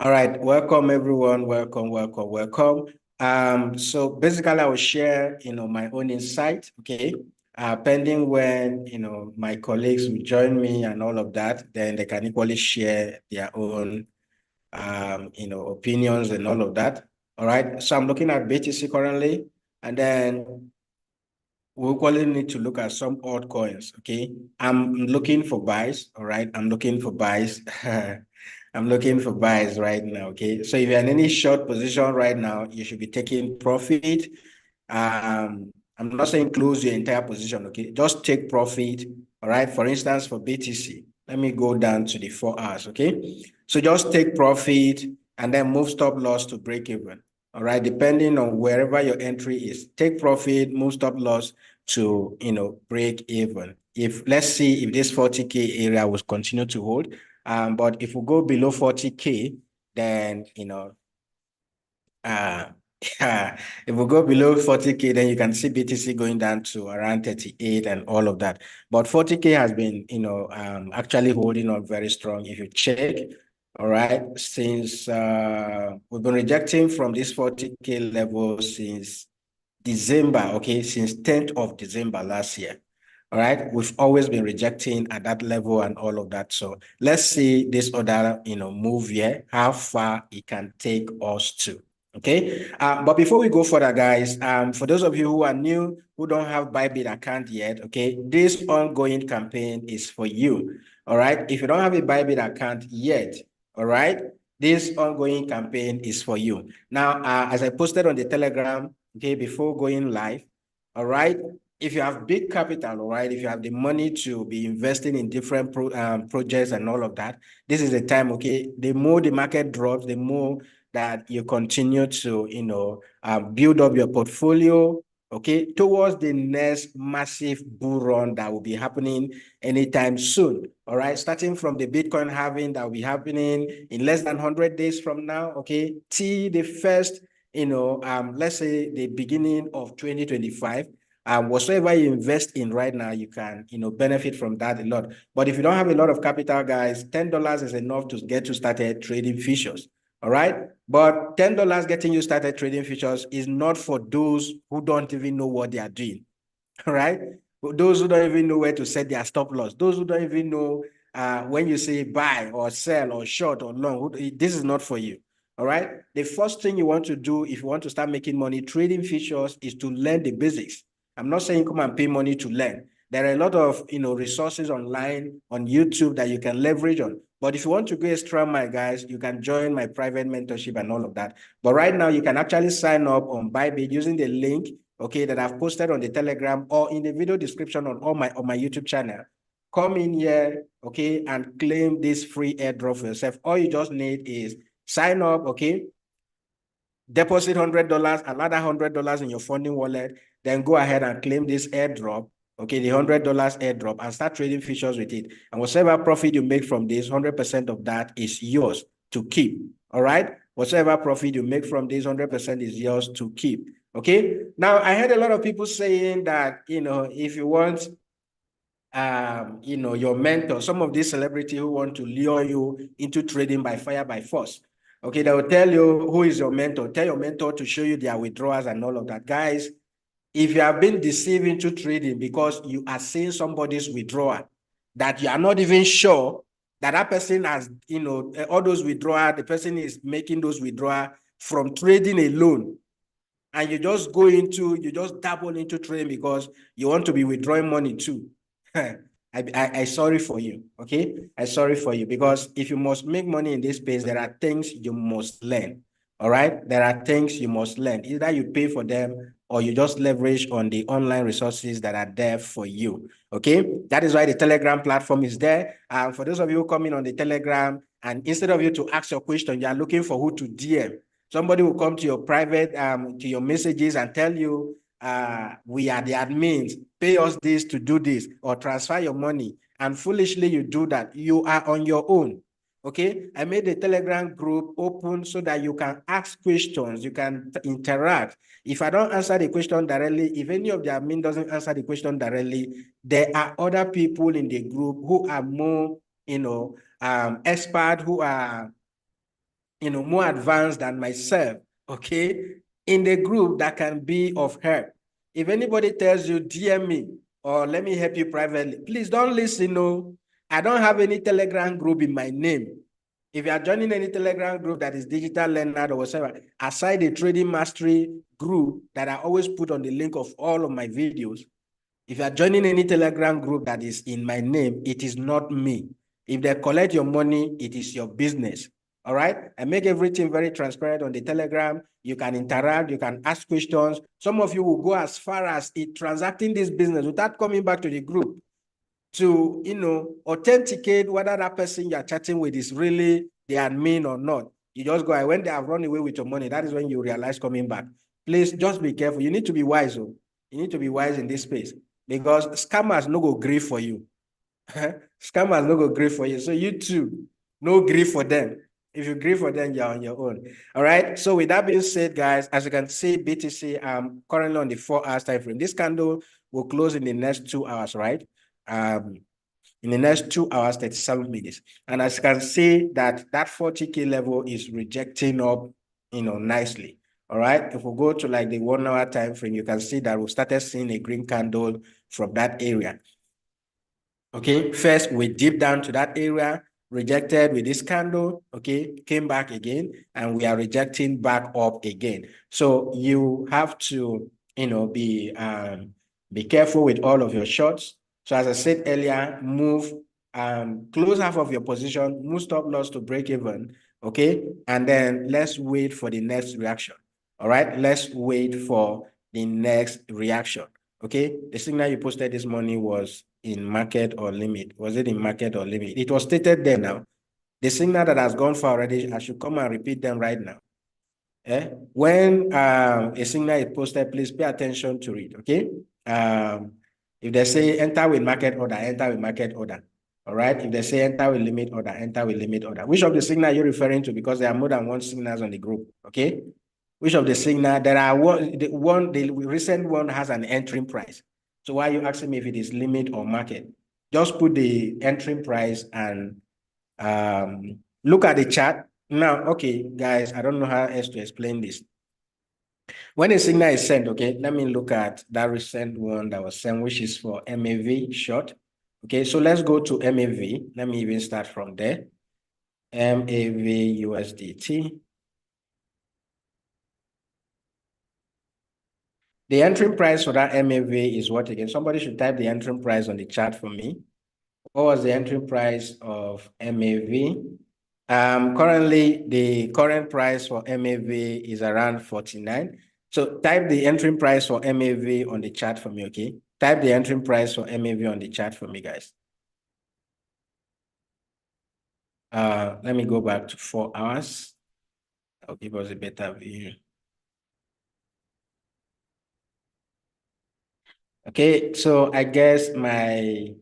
All right, welcome everyone. Welcome. So basically I will share, my own insight, okay? Pending when, my colleagues will join me and all of that, then they can equally share their own, opinions and all of that. All right, so I'm looking at BTC currently, and then we equally need to look at some altcoins, okay? I'm looking for buys, all right? I'm looking for buys. I'm looking for buys right now, okay? So if you're in any short position right now, you should be taking profit. I'm not saying close your entire position, okay? Just take profit, all right? For instance, for BTC, let me go down to the 4 hours, okay? So just take profit and then move stop loss to break even. All right, depending on wherever your entry is, take profit, move stop loss to, break even. If let's see if this 40K area will continue to hold, but if we go below 40K, then, uh, if we go below 40K, then you can see BTC going down to around 38 and all of that. But 40K has been, actually holding on very strong. If you check, all right, since we've been rejecting from this 40K level since December, okay, since 10th of December last year. All right, we've always been rejecting at that level and all of that. So let's see this other, move here, how far it can take us to. Okay, but before we go further, guys, for those of you who are new, who don't have Bybit account yet, okay, this ongoing campaign is for you. All right, if you don't have a Bybit account yet, all right, this ongoing campaign is for you. Now, as I posted on the Telegram, okay, before going live, all right, if you have big capital, all right, if you have the money to be investing in different projects and all of that, this is the time, okay? The more the market drops, the more that you continue to, build up your portfolio, okay, towards the next massive bull run that will be happening anytime soon, all right? Starting from the Bitcoin halving that will be happening in less than 100 days from now, okay, till the first, let's say the beginning of 2025, whatsoever you invest in right now, you can, benefit from that a lot. But if you don't have a lot of capital, guys, $10 is enough to get you started trading futures. All right. But $10 getting you started trading futures is not for those who don't even know what they are doing. All right. Those who don't even know where to set their stop loss, those who don't even know when you say buy or sell or short or long, this is not for you. All right. The first thing you want to do if you want to start making money trading futures is to learn the basics. I'm not saying come and pay money to learn. There are a lot of resources online on YouTube that you can leverage on. But if you want to go extra mile, guys, you can join my private mentorship and all of that. But right now, you can actually sign up on Bybit using the link, okay, that I've posted on the Telegram or in the video description on my YouTube channel. Come in here, okay, and claim this free airdrop for yourself. All you just need is sign up, okay, deposit $100, another $100 in your funding wallet, then go ahead and claim this airdrop, okay, the $100 airdrop, and start trading futures with it. And whatever profit you make from this, 100% of that is yours to keep, all right? Whatever profit you make from this, 100% is yours to keep, okay? Now, I heard a lot of people saying that, if you want, your mentor, some of these celebrities who want to lure you into trading by fire, by force. Okay, they will tell you who is your mentor. Tell your mentor to show you their withdrawals and all of that. Guys, if you have been deceived into trading because you are seeing somebody's withdrawal that you are not even sure that that person has, all those withdrawal, the person is making those withdrawal from trading alone. And you just dabble into trading because you want to be withdrawing money too. I sorry for you, okay? I sorry for you because if you must make money in this space, there are things you must learn, all right? There are things you must learn. Either you pay for them or you just leverage on the online resources that are there for you, okay? That is why the Telegram platform is there. For those of you coming on the Telegram, and instead of you to ask your question, you are looking for who to DM. Somebody will come to your private, to your messages and tell you, we are the admins, pay us this to do this, or transfer your money. And foolishly you do that. You are on your own. Okay, I made the Telegram group open so that you can ask questions, you can interact. If I don't answer the question directly, if any of the admin doesn't answer the question directly, there are other people in the group who are more, expert, who are more advanced than myself, okay, in the group that can be of help. If anybody tells you, DM me, or let me help you privately, please don't listen, no. I don't have any Telegram group in my name. If you are joining any Telegram group that is digital learner or whatever, aside the trading mastery group that I always put on the link of all of my videos, if you are joining any Telegram group that is in my name, it is not me. If they collect your money, it is your business. All right. I make everything very transparent on the Telegram. You can interact, you can ask questions. Some of you will go as far as transacting this business without coming back to the group to, authenticate whether that person you're chatting with is really the admin or not. You just go, when they have run away with your money, that is when you realize coming back. Please just be careful. You need to be wise. You need to be wise in this space because scammers no go grieve for you. Scammers no go grieve for you. So you too, no grieve for them. If you grieve for them, you're on your own. All right. So with that being said, guys, as you can see, BTC, I'm currently on the 4 hours time frame. This candle will close in the next 2 hours, right? In the next 2 hours, 37 minutes. And as you can see that 40K level is rejecting up, nicely. All right. If we go to like the 1 hour time frame, you can see that we started seeing a green candle from that area. Okay, first we dip down to that area, rejected with this candle, okay, came back again, and we are rejecting back up again. So you have to, be careful with all of your shots. So as I said earlier, move, close half of your position, move stop loss to break even, okay, and then let's wait for the next reaction. All right, let's wait for the next reaction. Okay, the signal you posted this morning was in market or limit. Was it in market or limit? It was stated there now. The signal that has gone far already, I should come and repeat them right now. When a signal is posted, please pay attention to it, okay? If they say enter with market order, enter with market order. All right, if they say enter with limit order, enter with limit order. Which of the signal are you referring to? Because there are more than one signals on the group, okay? Which of the signal? There are the recent one has an entering price. So why are you asking me if it is limit or market? Just put the entering price and look at the chart. Now, okay, guys, I don't know how else to explain this. When a signal is sent, okay, let me look at that recent one that was sent, which is for MAV short. Okay, so let's go to MAV. Let me even start from there. MAV USDT. The entering price for that MAV is what again? Somebody should type the entering price on the chart for me. What was the entering price of MAV? Currently, the current price for MAV is around 49. So type the entering price for MAV on the chart for me, okay? Type the entering price for MAV on the chart for me, guys. Let me go back to 4 hours. I'll give us a better view. Okay, so I guess my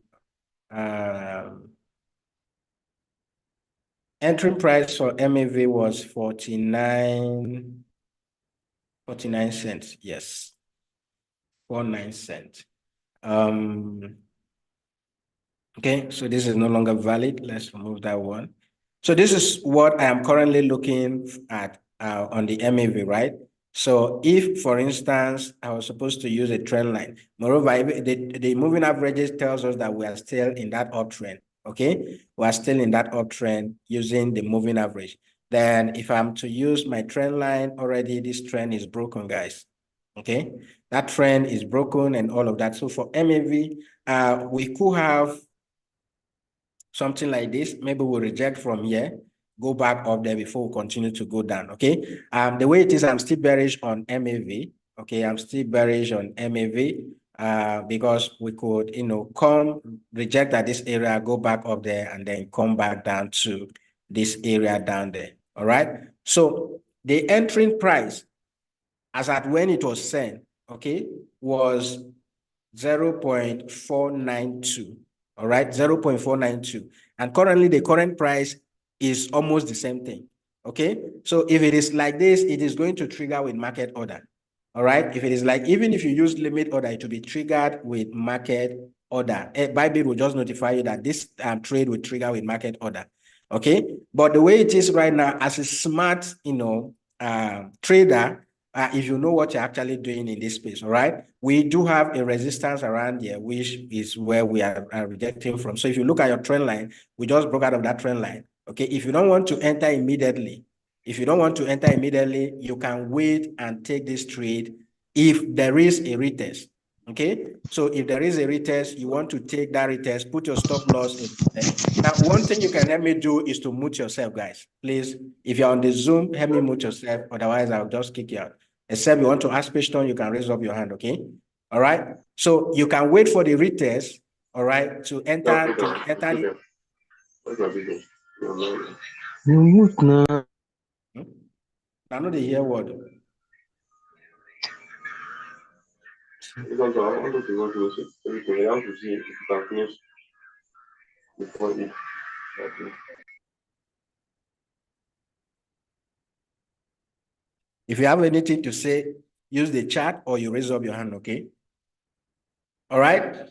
entering price for MAV was 49 cents. Yes, 49 cents. Okay, so this is no longer valid. Let's remove that one. So this is what I am currently looking at on the MAV, right? So if, for instance, I was supposed to use a trend line, moreover, the moving averages tells us that we are still in that uptrend, okay? We are still in that uptrend using the moving average. Then if I'm to use my trend line, already this trend is broken, guys, okay? That trend is broken and all of that. So for MAV, we could have something like this. Maybe we'll reject from here, go back up there before we continue to go down, okay? The way it is, I'm still bearish on MAV, okay? I'm still bearish on MAV because we could, come reject at this area, go back up there, and then come back down to this area down there, all right? So the entering price, as at when it was sent, okay, was 0.492. All right, 0.492. And currently the current price is almost the same thing. Okay, so if it is like this, it is going to trigger with market order. All right, if it is like, even if you use limit order, it will be triggered with market order. Bybit will just notify you that this trade will trigger with market order. Okay, but the way it is right now, as a smart, trader, if you know what you're actually doing in this space, all right, we do have a resistance around here, which is where we are rejecting from. So if you look at your trend line, we just broke out of that trend line. Okay, if you don't want to enter immediately, you can wait and take this trade if there is a retest. Okay, so if there is a retest, you want to take that retest, put your stop loss in there. Now, one thing you can help me do is to mute yourself, guys. Please, if you're on the Zoom, help me mute yourself. Otherwise, I'll just kick you out. Except you want to ask question, you can raise up your hand, okay? All right. So you can wait for the retest, all right, to enter. You mute now. I know they hear word. Because I wanted to go to everything. I want to see if you can finish before it. If you have anything to say, use the chat or you raise up your hand, okay? All right.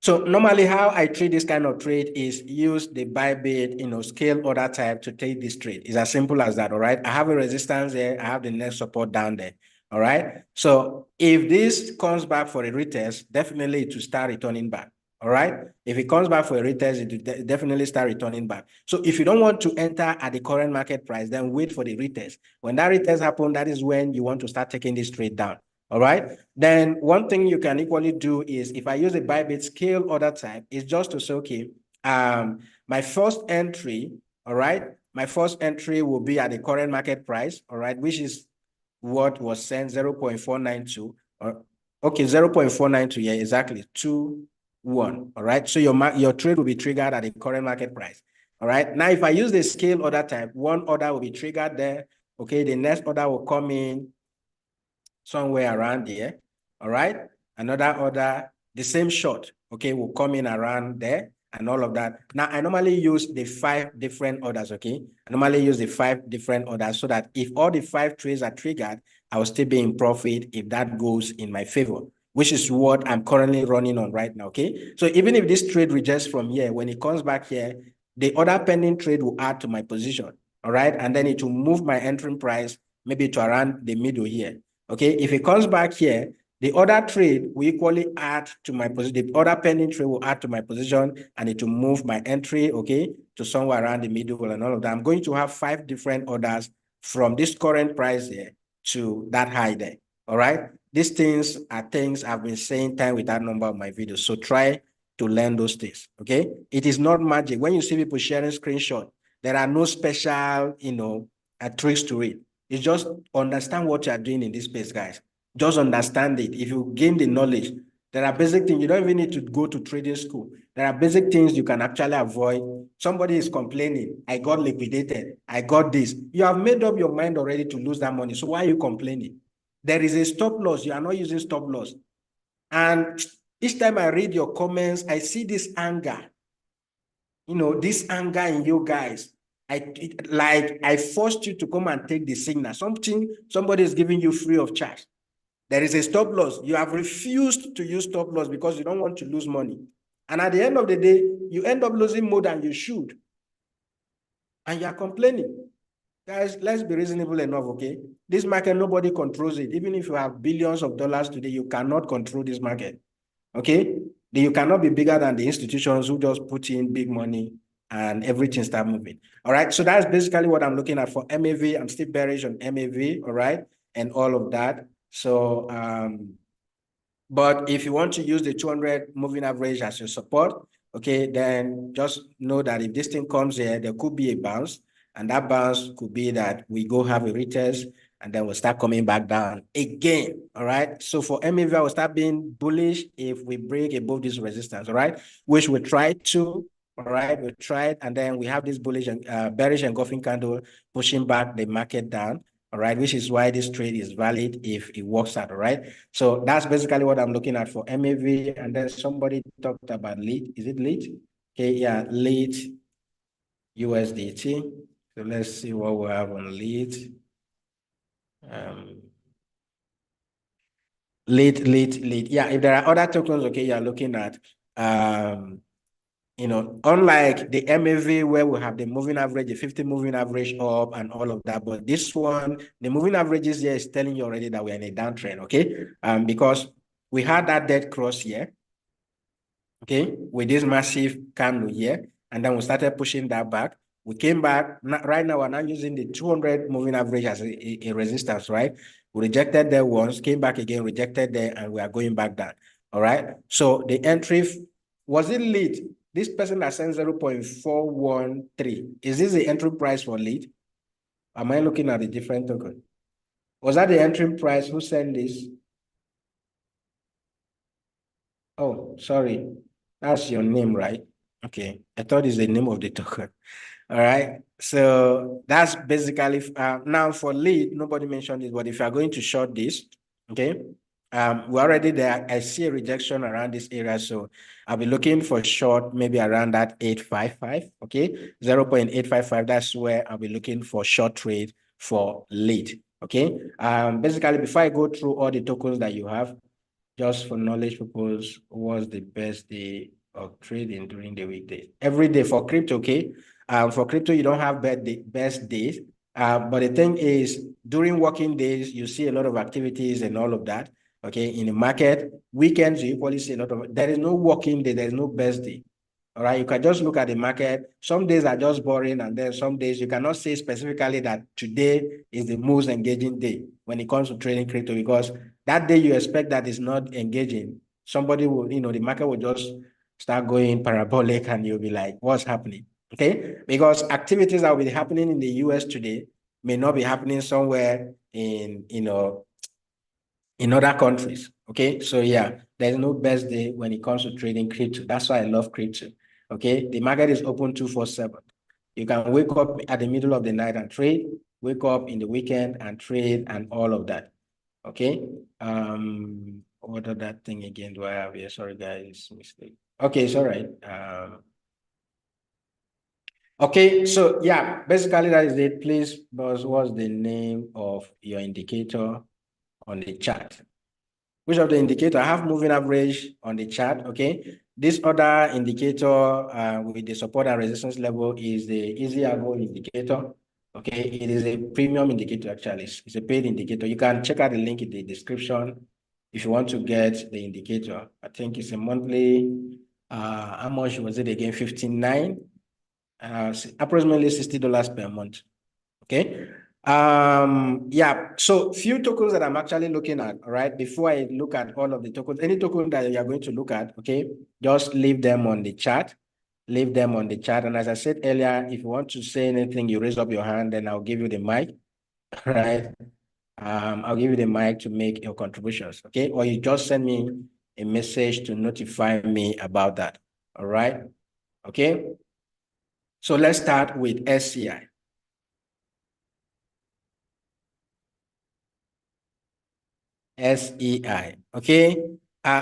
So normally how I trade this kind of trade is use the Bybit, scale order type to take this trade. It's as simple as that, all right? I have a resistance there. I have the next support down there, all right? So if this comes back for a retest, definitely it will start returning back, all right? If it comes back for a retest, it will definitely start returning back. So if you don't want to enter at the current market price, then wait for the retest. When that retest happens, that is when you want to start taking this trade down. All right. Then one thing you can equally do is if I use a Bybit scale order type, is just to say, okay, my first entry, all right, my first entry will be at the current market price, all right, which is what was sent 0.492, or okay, 0.492, yeah, exactly, 2-1, all right. So your trade will be triggered at the current market price. All right. Now, if I use the scale order type, one order will be triggered there. Okay, the next order will come in somewhere around there, all right? Another order, the same short, okay, will come in around there and all of that. Now, I normally use the 5 different orders, okay? I normally use the 5 different orders so that if all the 5 trades are triggered, I will still be in profit if that goes in my favor, which is what I'm currently running on right now, okay? So even if this trade rejects from here, when it comes back here, the other pending trade will add to my position, all right? And then it will move my entering price maybe to around the middle here. Okay, if it comes back here, the other trade will equally add to my position. The other pending trade will add to my position and it will move my entry, okay, to somewhere around the middle and all of that. I'm going to have 5 different orders from this current price here to that high there. All right. These things are things I've been saying time with that number of my videos. So try to learn those things. Okay. It is not magic. When you see people sharing screenshot, there are no special, tricks to it. It's just understand what you are doing in this space, guys. Just understand it. If you gain the knowledge, there are basic things. You don't even need to go to trading school. There are basic things you can actually avoid. Somebody is complaining, I got liquidated, I got this. You have made up your mind already to lose that money. So why are you complaining? There is a stop loss. You are not using stop loss. And each time I read your comments, I see this anger. This anger in you guys. I forced you to come and take the signal. Somebody is giving you free of charge. There is a stop loss. You have refused to use stop loss because you don't want to lose money. And at the end of the day, you end up losing more than you should. And you are complaining. Guys, let's be reasonable enough, okay? This market, nobody controls it. Even if you have billions of dollars today, you cannot control this market, okay? You cannot be bigger than the institutions who just put in big money and everything start moving. All right, so that's basically what I'm looking at for MAV. I'm still bearish on MAV, all right, and all of that. So, but if you want to use the 200 moving average as your support, okay, then just know that if this thing comes here, there could be a bounce, and that bounce could be that we go have a retest, and then we'll start coming back down again, all right? So for MAV, I will start being bullish if we break above this resistance, all right? Which we try to, all right? We tried, and then we have this bullish and bearish engulfing candle pushing back the market down, all right? Which is why this trade is valid if it works out, all right? So that's basically what I'm looking at for MAV. And then somebody talked about lead. Is it lead? Okay, yeah, lead USDT. So let's see what we have on lead. Lead. Yeah, if there are other tokens, okay, you're looking at unlike the MAV where we have the moving average, the 50 moving average up and all of that, but this one, the moving averages here is telling you already that we're in a downtrend, okay? Because we had that dead cross here, okay, with this massive candle here, and then we started pushing that back. We came back. Right now, we're now using the 200 moving average as a resistance, right? We rejected there once, came back again, rejected there, and we are going back down, all right? So the entry, was it lead? This person that sent 0.413, is this the entry price for lead? Am I looking at a different token? Was that the entry price? Who sent this? Oh, sorry. That's your name, right? Okay. I thought it's the name of the token. All right. So that's basically now for lead, nobody mentioned it, but if you are going to short this, okay, we're already there. I see a rejection around this area. So I'll be looking for short, maybe around that 855, okay, 0.855. That's where I'll be looking for short trade for lead. Okay. Basically, before I go through all the tokens that you have, just for knowledge purpose, what's the best day of trading during the weekday? Every day for crypto, okay? For crypto, you don't have best days. But the thing is, during working days, you see a lot of activities and all of that. Okay, in the market, weekends, you equally see a lot of. There is no working day, there is no best day. All right, you can just look at the market. Some days are just boring, and then some days you cannot say specifically that today is the most engaging day when it comes to trading crypto, because that day you expect that is not engaging. Somebody will, the market will just start going parabolic, and you'll be like, what's happening? Okay, because activities that will be happening in the US today may not be happening somewhere in other countries. Okay, so yeah, there's no best day when it comes to trading crypto. That's why I love crypto. Okay, the market is open 24/7. You can wake up at the middle of the night and trade, wake up in the weekend and trade, and all of that. Okay. What other thing again do I have here? Sorry, guys, mistake. Okay, it's all right. Okay, so yeah, basically that is it. Please, boss, what's the name of your indicator on the chart? Which of the indicator? I have moving average on the chart, okay? This other indicator with the support and resistance level is the easy angle indicator, okay? It is a premium indicator, actually. It's a paid indicator. You can check out the link in the description if you want to get the indicator. I think it's a monthly, how much was it again? 59, approximately $60 per month, okay? Yeah, so few tokens that I'm actually looking at, all right, before I look at all of the tokens, any token that you're going to look at, okay, just leave them on the chart, leave them on the chart. And as I said earlier, if you want to say anything, you raise up your hand, then I'll give you the mic, right? I'll give you the mic to make your contributions, okay? Or you just send me a message to notify me about that, all right? Okay, so let's start with SCI. SEI. Okay.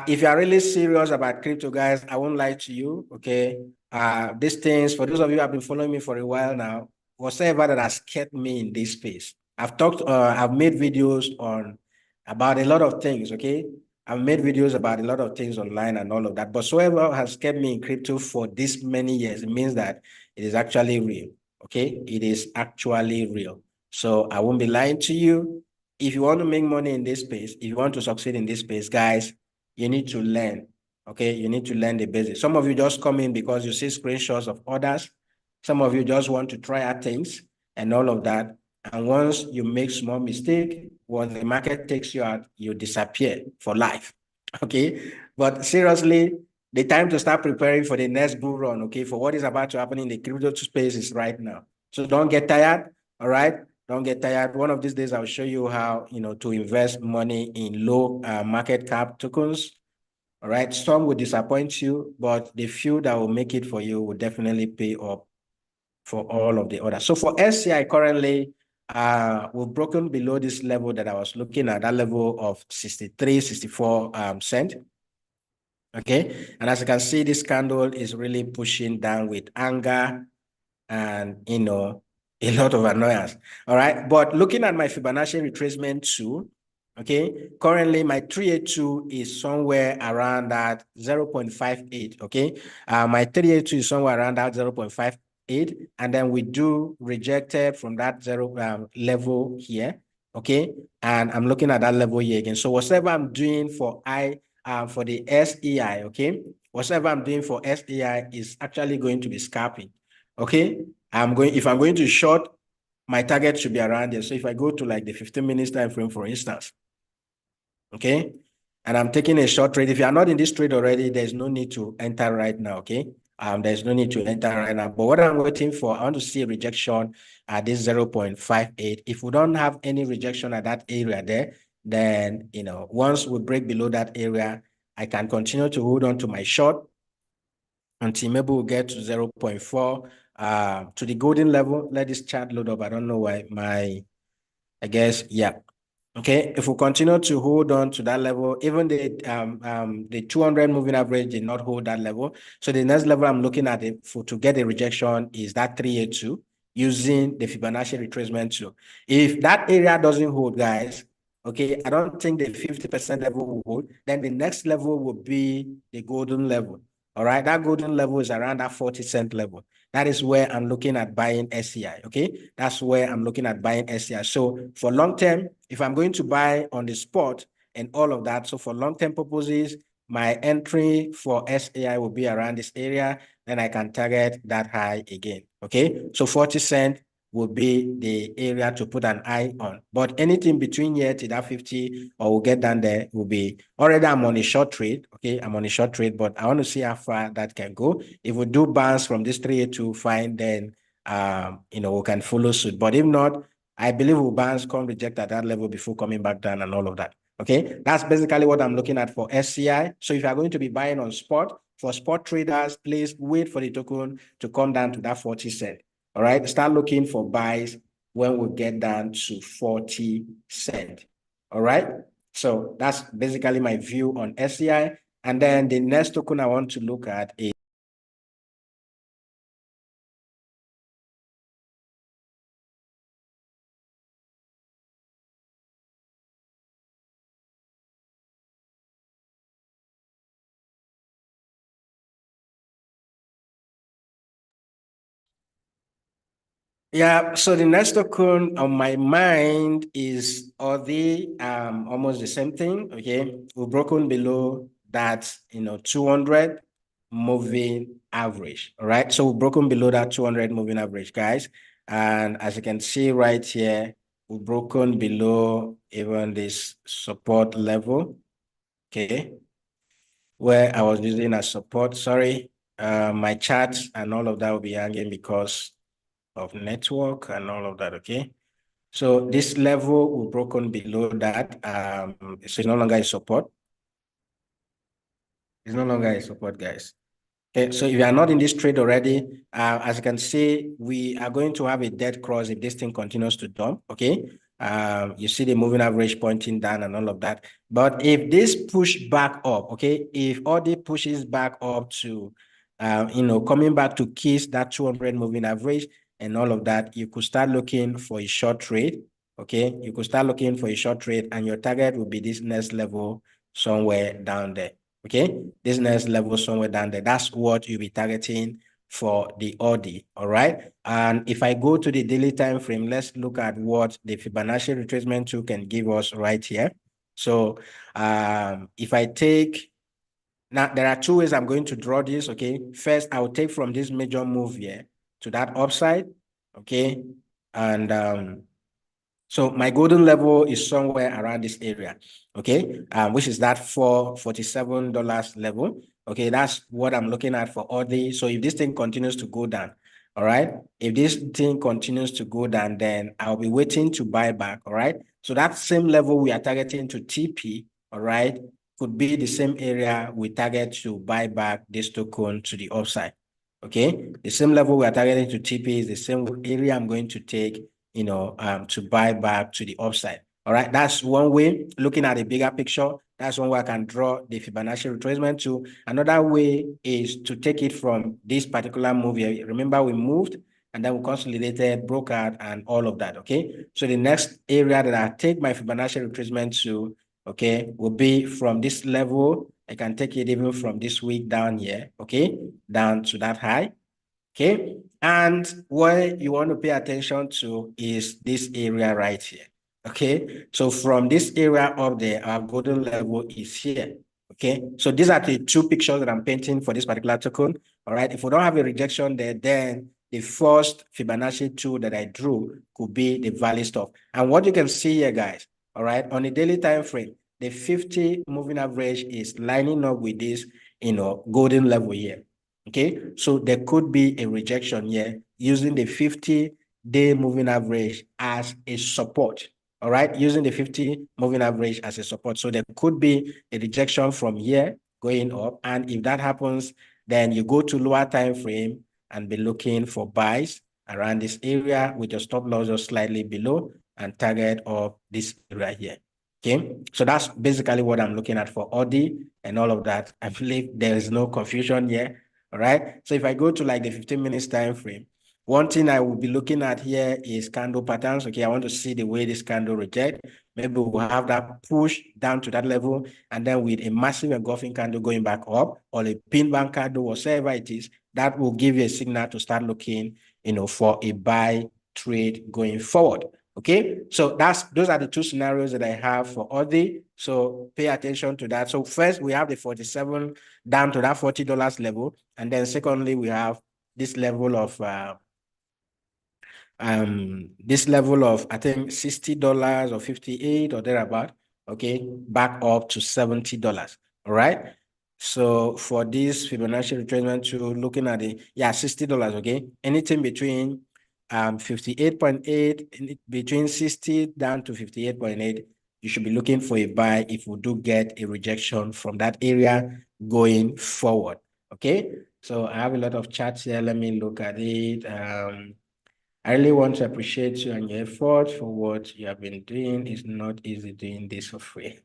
If you are really serious about crypto, guys, I won't lie to you. Okay. These things, for those of you who have been following me for a while now, whatsoever that has kept me in this space. I've made videos on about a lot of things. Okay. I've made videos about a lot of things online and all of that. But whatsoever has kept me in crypto for this many years, it means that it is actually real. Okay. It is actually real. So I won't be lying to you. If you want to make money in this space, if you want to succeed in this space, guys, you need to learn. Okay, you need to learn the basics. Some of you just come in because you see screenshots of others. Some of you just want to try out things and all of that. And once you make small mistake, once the market takes you out, you disappear for life. Okay, but seriously, the time to start preparing for the next bull run, okay, for what is about to happen in the crypto space is right now. So don't get tired. All right. Don't get tired. One of these days, I'll show you how, to invest money in low market cap tokens. All right. Some will disappoint you, but the few that will make it for you will definitely pay up for all of the others. So for SCI currently, we've broken below this level that I was looking at, that level of 63, 64 cent. Okay. And as you can see, this candle is really pushing down with anger and, a lot of annoyance. All right. But looking at my Fibonacci retracement too, Okay, currently my 382 is somewhere around that 0.58. Okay, my 382 is somewhere around that 0.58, and then we do rejected from that zero level here. Okay, and I'm looking at that level here again. So whatever I'm doing for for the SEI, okay, whatever I'm doing for SEI is actually going to be scalping. Okay, if I'm going to short, my target should be around there. So if I go to like the 15 minutes time frame, for instance, okay, and I'm taking a short trade. If you are not in this trade already, there's no need to enter right now, okay? There's no need to enter right now. But what I'm waiting for, I want to see a rejection at this 0.58. If we don't have any rejection at that area there, then, once we break below that area, I can continue to hold on to my short until maybe we'll get to 0.4, to the golden level. Let this chart load up. I don't know why I guess, yeah. Okay, if we continue to hold on to that level, even the 200 moving average did not hold that level. So the next level I'm looking at to get a rejection is that 382 using the Fibonacci retracement tool. If that area doesn't hold, guys, okay, I don't think the 50% level will hold. Then the next level will be the golden level. All right, that golden level is around that 40-cent level. That is where I'm looking at buying SCI, okay? That's where I'm looking at buying SCI. So for long term, if I'm going to buy on the spot and all of that, so for long-term purposes, my entry for SAI will be around this area, then I can target that high again, okay? So 40 cent will be the area to put an eye on. But anything between here to that 50 or we'll get down there will be, already I'm on a short trade, okay? I'm on a short trade, but I want to see how far that can go. If we do bounce from this 382, fine, then, we can follow suit. But if not, I believe we'll bounce, come reject at that level before coming back down and all of that. Okay, that's basically what I'm looking at for SCI. So if you are going to be buying on spot, for spot traders, please wait for the token to come down to that 40 cent. All right, start looking for buys when we get down to 40 cent. All right, so that's basically my view on SCI. And then the next token I want to look at is yeah, so the next token on my mind is almost the same thing. Okay, we've broken below that 200 moving average. All right, so we've broken below that 200 moving average, guys. And as you can see right here, we've broken below even this support level. Okay, where I was using as support. Sorry, my charts and all of that will be hanging because of network and all of that, okay? So this level will broken below that. So it's no longer a support. It's no longer a support, guys. Okay, so if you are not in this trade already, as you can see, we are going to have a dead cross if this thing continues to dump, okay? You see the moving average pointing down and all of that. But if this push back up, okay, if all the pushes back up to, coming back to kiss that 200 moving average and all of that, you could start looking for a short trade, okay? You could start looking for a short trade and your target will be this next level somewhere down there. Okay, this next level somewhere down there. That's what you'll be targeting for the OD. All right. And if I go to the daily time frame, let's look at what the Fibonacci retracement tool can give us right here. So if I take now, there are two ways I'm going to draw this. Okay, first I will take from this major move here to that upside. Okay, and so my golden level is somewhere around this area, okay, which is that $47 level. Okay, that's what I'm looking at for all these. So if this thing continues to go down, all right, if this thing continues to go down, then I'll be waiting to buy back, all right? So that same level we are targeting to TP, all right, could be the same area we target to buy back this token to the upside, okay? The same level we are targeting to TP is the same area I'm going to take to buy back to the upside. All right, that's one way. Looking at a bigger picture, that's one way I can draw the Fibonacci retracement to. Another way is to take it from this particular move here. Remember, we moved and then we consolidated, broke out, and all of that, okay? So the next area that I take my Fibonacci retracement to, okay, will be from this level. I can take it even from this week down here, okay, down to that high, okay? And what you want to pay attention to is this area right here, okay? So from this area up there, our golden level is here, okay? So these are the two pictures that I'm painting for this particular token, all right? If we don't have a rejection there, then the first Fibonacci tool that I drew could be the valley stop. And what you can see here, guys, all right, on a daily time frame, the 50 moving average is lining up with this, golden level here. Okay, so there could be a rejection here using the 50-day moving average as a support. All right, using the 50 moving average as a support. So there could be a rejection from here going up. And if that happens, then you go to lower time frame and be looking for buys around this area with your stop loss just slightly below and target of this area here. Okay, so that's basically what I'm looking at for Audi and all of that. I believe there is no confusion here. All right. So if I go to like the 15 minutes time frame, one thing I will be looking at here is candle patterns. Okay, I want to see the way this candle reject. Maybe we'll have that push down to that level, and then with a massive engulfing candle going back up, or a pin bank candle, whatever it is, that will give you a signal to start looking, for a buy trade going forward. Okay, so those are the two scenarios that I have for Audi. So pay attention to that. So first we have the 47 down to that $40 level, and then secondly we have this level of I think $60 or 58 or thereabout. Okay, back up to $70. All right. So for this Fibonacci retracement to looking at the $60. Okay, anything between 58.8 between 60 down to 58.8, you should be looking for a buy if we do get a rejection from that area going forward. Okay, so I have a lot of charts here. Let me look at it. I really want to appreciate you and your effort for what you have been doing. It's not easy doing this for free.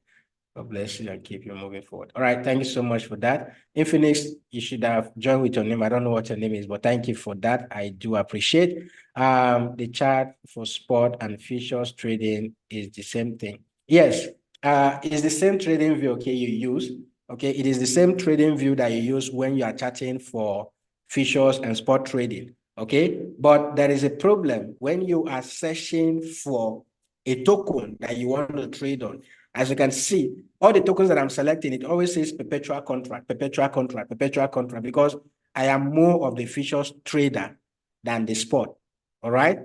God bless you and keep you moving forward. All right, thank you so much for that. Infinix, you should have joined with your name. I don't know what your name is, but thank you for that. I do appreciate. The chart for spot and futures trading is the same thing. Yes, it's the same trading view, okay, you use. Okay, it is the same trading view that you use when you are charting for futures and spot trading. Okay, but there is a problem when you are searching for a token that you want to trade on. As you can see, all the tokens that I'm selecting, it always says perpetual contract, perpetual contract, perpetual contract, because I am more of the futures trader than the spot. All right.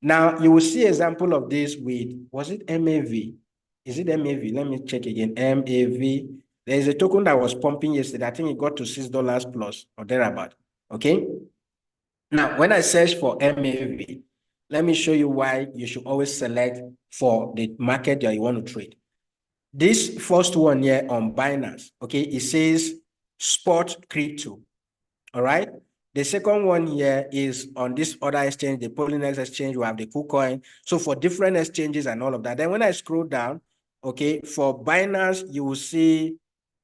Now you will see example of this with, was it MAV? Is it MAV? Let me check again. MAV. There is a token that was pumping yesterday. I think it got to $6 plus or thereabout. Okay. Now, when I search for MAV, let me show you why you should always select for the market that you want to trade. This first one here on Binance, okay, it says spot crypto, all right? The second one here is on this other exchange, the Polynex exchange, we have the KuCoin. So for different exchanges and all of that. Then when I scroll down, okay, for Binance, you will see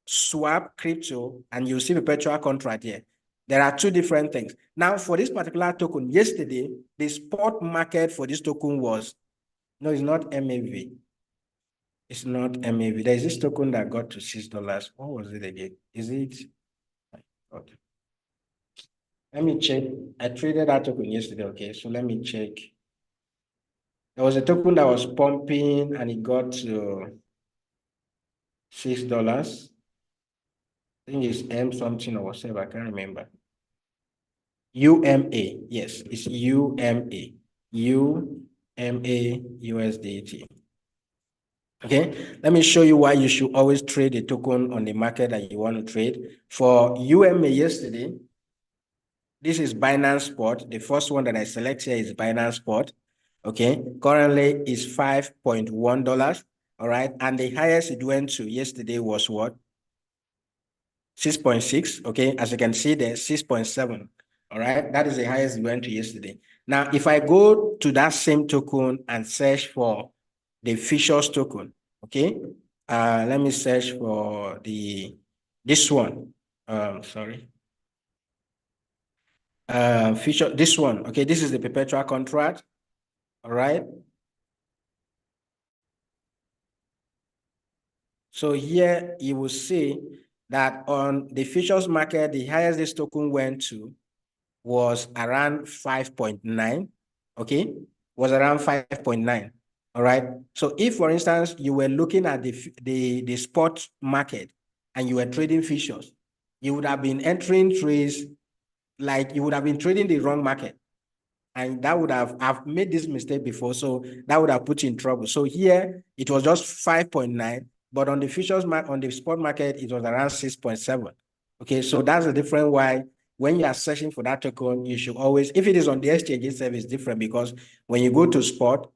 swap crypto and you see perpetual contract here. There are two different things. Now, for this particular token, yesterday, the spot market for this token was, no, it's not MAV. It's not MAV. There is this token that got to $6. What was it again? Is it? Okay. Let me check. I traded that token yesterday. Okay, so let me check. There was a token that was pumping and it got to $6. I think it's M something or whatever. I can't remember. UMA. Yes, it's UMA. UMA USDT. Okay, let me show you why you should always trade a token on the market that you want to trade. For UMA yesterday, this is Binance Spot. The first one that I select here is Binance Spot. Okay, currently is $5.1. All right, and the highest it went to yesterday was what? 6.6. Okay, as you can see there, 6.7. All right, that is the highest it went to yesterday. Now, if I go to that same token and search for the futures token, okay, let me search for this one. Sorry. Future, this one, okay, this is the perpetual contract, all right? So here you will see that on the futures market, the highest this token went to was around 5.9, okay? Was around 5.9, all right? So if, for instance, you were looking at the spot market and you were trading futures, you would have been entering trades like you would have been trading the wrong market. And that would have, I've made this mistake before, so that would have put you in trouble. So here it was just 5.9, but on the futures market, on the spot market, it was around 6.7. Okay, so that's the difference why when you are searching for that token, you should always, if it is on the exchange itself, it's different because when you go to spot,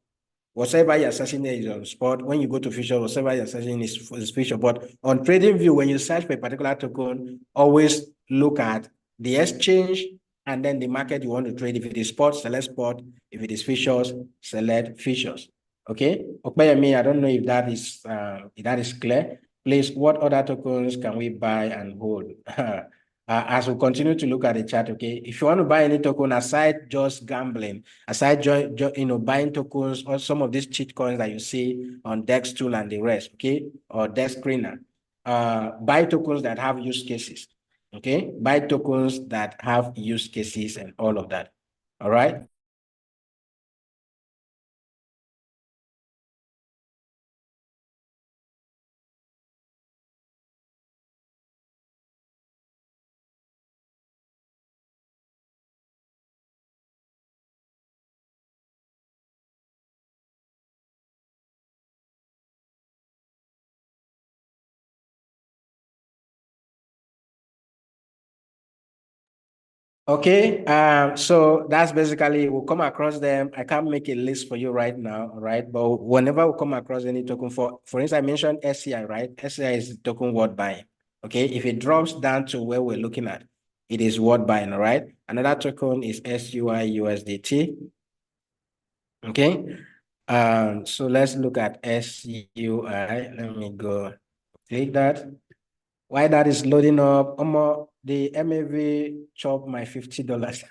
whatever you're searching there is on spot. When you go to future, whatever you're searching is future. But on TradingView, when you search for a particular token, always look at the exchange and then the market you want to trade. If it is spot, select spot. If it is futures, select futures. Okay. Okpeyemi, I don't know if that is clear. Please, what other tokens can we buy and hold? As we continue to look at the chart, okay, if you want to buy any token aside just gambling, aside buying tokens or some of these cheat coins that you see on Dex tool and the rest, okay, or Dex screener, buy tokens that have use cases, okay, buy tokens that have use cases and all of that. All right. Okay, so that's basically, we'll come across them. I can't make a list for you right now, all right? But whenever we come across any token, for instance, I mentioned SCI, right? SCI is token worth buying, okay? If it drops down to where we're looking at, it is worth buying, all right? Another token is SUI USDT, okay? So let's look at SUI. Let me go click that. While that is loading up, the MAV chop my $50.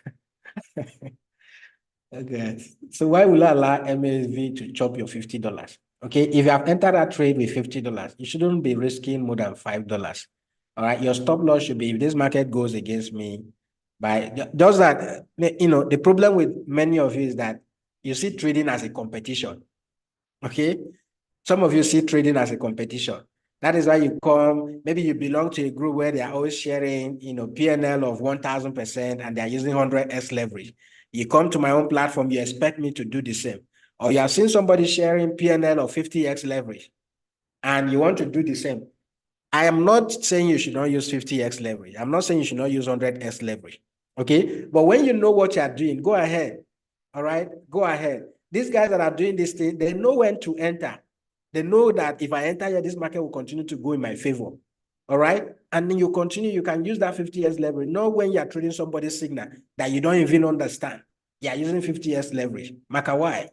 Okay. So why will I allow MAV to chop your $50? Okay, if you have entered that trade with $50, you shouldn't be risking more than $5. All right, your stop loss should be if this market goes against me by just that, the problem with many of you is that you see trading as a competition. Okay, some of you see trading as a competition. That is why you come, maybe you belong to a group where they are always sharing, PNL of 1000% and they are using 100x leverage. You come to my own platform, you expect me to do the same. Or you have seen somebody sharing PNL of 50x leverage and you want to do the same. I am not saying you should not use 50x leverage. I'm not saying you should not use 100x leverage. Okay. But when you know what you are doing, go ahead. All right. Go ahead. These guys that are doing this thing, they know when to enter. They know that if I enter here, this market will continue to go in my favor. All right. And then you continue, you can use that 50x leverage, not when you're trading somebody's signal that you don't even understand. You're using 50x leverage. Maka, why?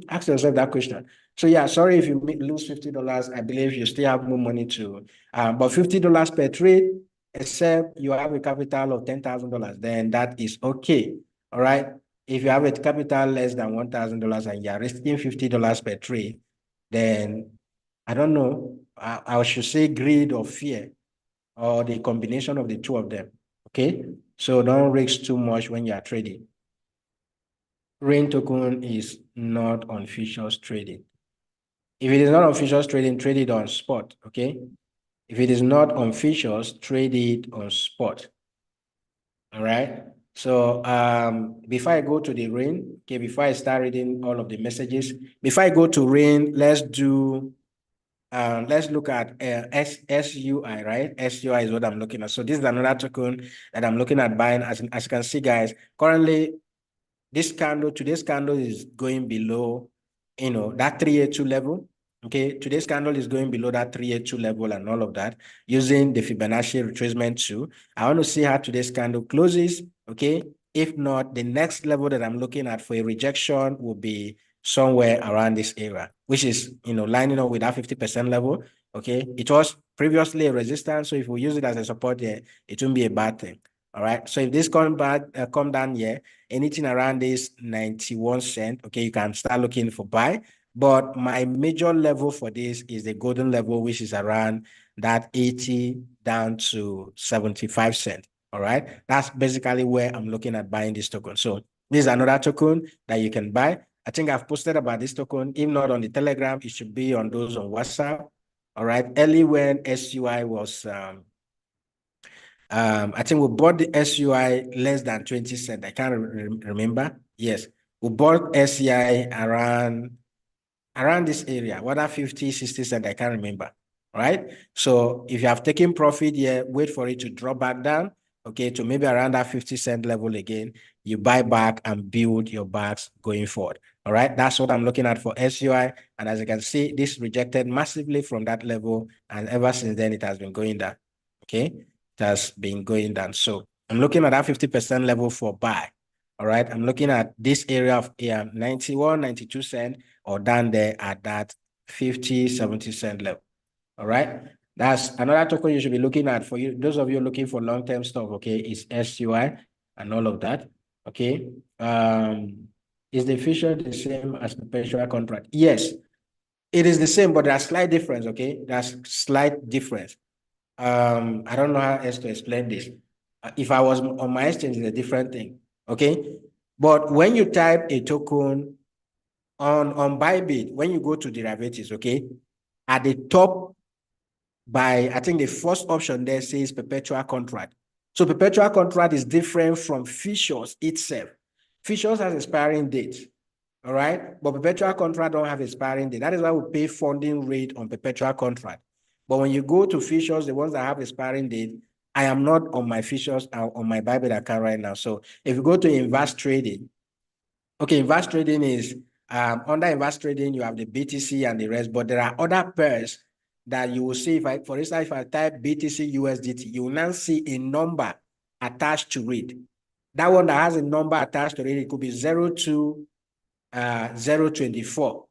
Ask yourself that question. So yeah, sorry if you lose $50. I believe you still have more money to, but $50 per trade, except you have a capital of $10,000, then that is okay. All right. If you have a capital less than $1,000 and you're risking $50 per trade, then I don't know. I should say greed or fear, or the combination of the two of them. Okay. So don't risk too much when you are trading. Rain token is not on futures trading. If it is not on futures trading, trade it on spot, okay? If it is not on futures, trade it on spot. All right. So before I go to the rain, okay, before I start reading all of the messages, before I go to rain, let's look at SUI, right? SUI is what I'm looking at. So this is another token that I'm looking at buying. As you can see, guys, currently today's candle is going below, that 382 level. Okay, today's candle is going below that 382 level and all of that using the Fibonacci retracement tool. I want to see how today's candle closes. Okay, if not, the next level that I'm looking at for a rejection will be somewhere around this area, which is, lining up with that 50% level. Okay, it was previously a resistance, so if we use it as a support there, it won't be a bad thing. All right. So if this come down here, anything around this 91 cent, okay, you can start looking for buy. But my major level for this is the golden level, which is around that 80 down to 75 cent. All right. That's basically where I'm looking at buying this token. So this is another token that you can buy. I think I've posted about this token. If not on the Telegram, it should be on those on WhatsApp. All right. Early when SUI was I think we bought the SUI less than 20 cents. I can't remember. Yes, we bought SUI around this area, whether 50, 60 cents, I can't remember. Right. So if you have taken profit here, wait for it to drop back down, okay, to maybe around that 50 cent level again. You buy back and build your bags going forward. All right. That's what I'm looking at for SUI. And as you can see, this rejected massively from that level. And ever since then, it has been going down. Okay. It has been going down. So I'm looking at that 50% level for buy. All right. I'm looking at this area of 91, 92 cents or down there at that 50, 70 cent level. All right. That's another token you should be looking at for you. Those of you looking for long-term stuff, okay, is SUI and all of that. Okay. Is the feature the same as perpetual contract? Yes, it is the same, but there's slight difference. Okay. There's slight difference. I don't know how else to explain this. If I was on my exchange, it's a different thing. Okay. But when you type a token on Bybit, when you go to derivatives, okay, at the top I think the first option there says perpetual contract. So perpetual contract is different from futures itself. Futures has expiring date. All right. But perpetual contract don't have expiring date. That is why we pay funding rate on perpetual contract. But when you go to futures, the ones that have expiring date, I am not on my futures on my Bybit account right now. So if you go to invest trading, okay, invest trading is under invest trading, you have the BTC and the rest, but there are other pairs that you will see. For instance, if I type BTC USDT, you will now see a number attached to it. That one that has a number attached to it, it could be 02024.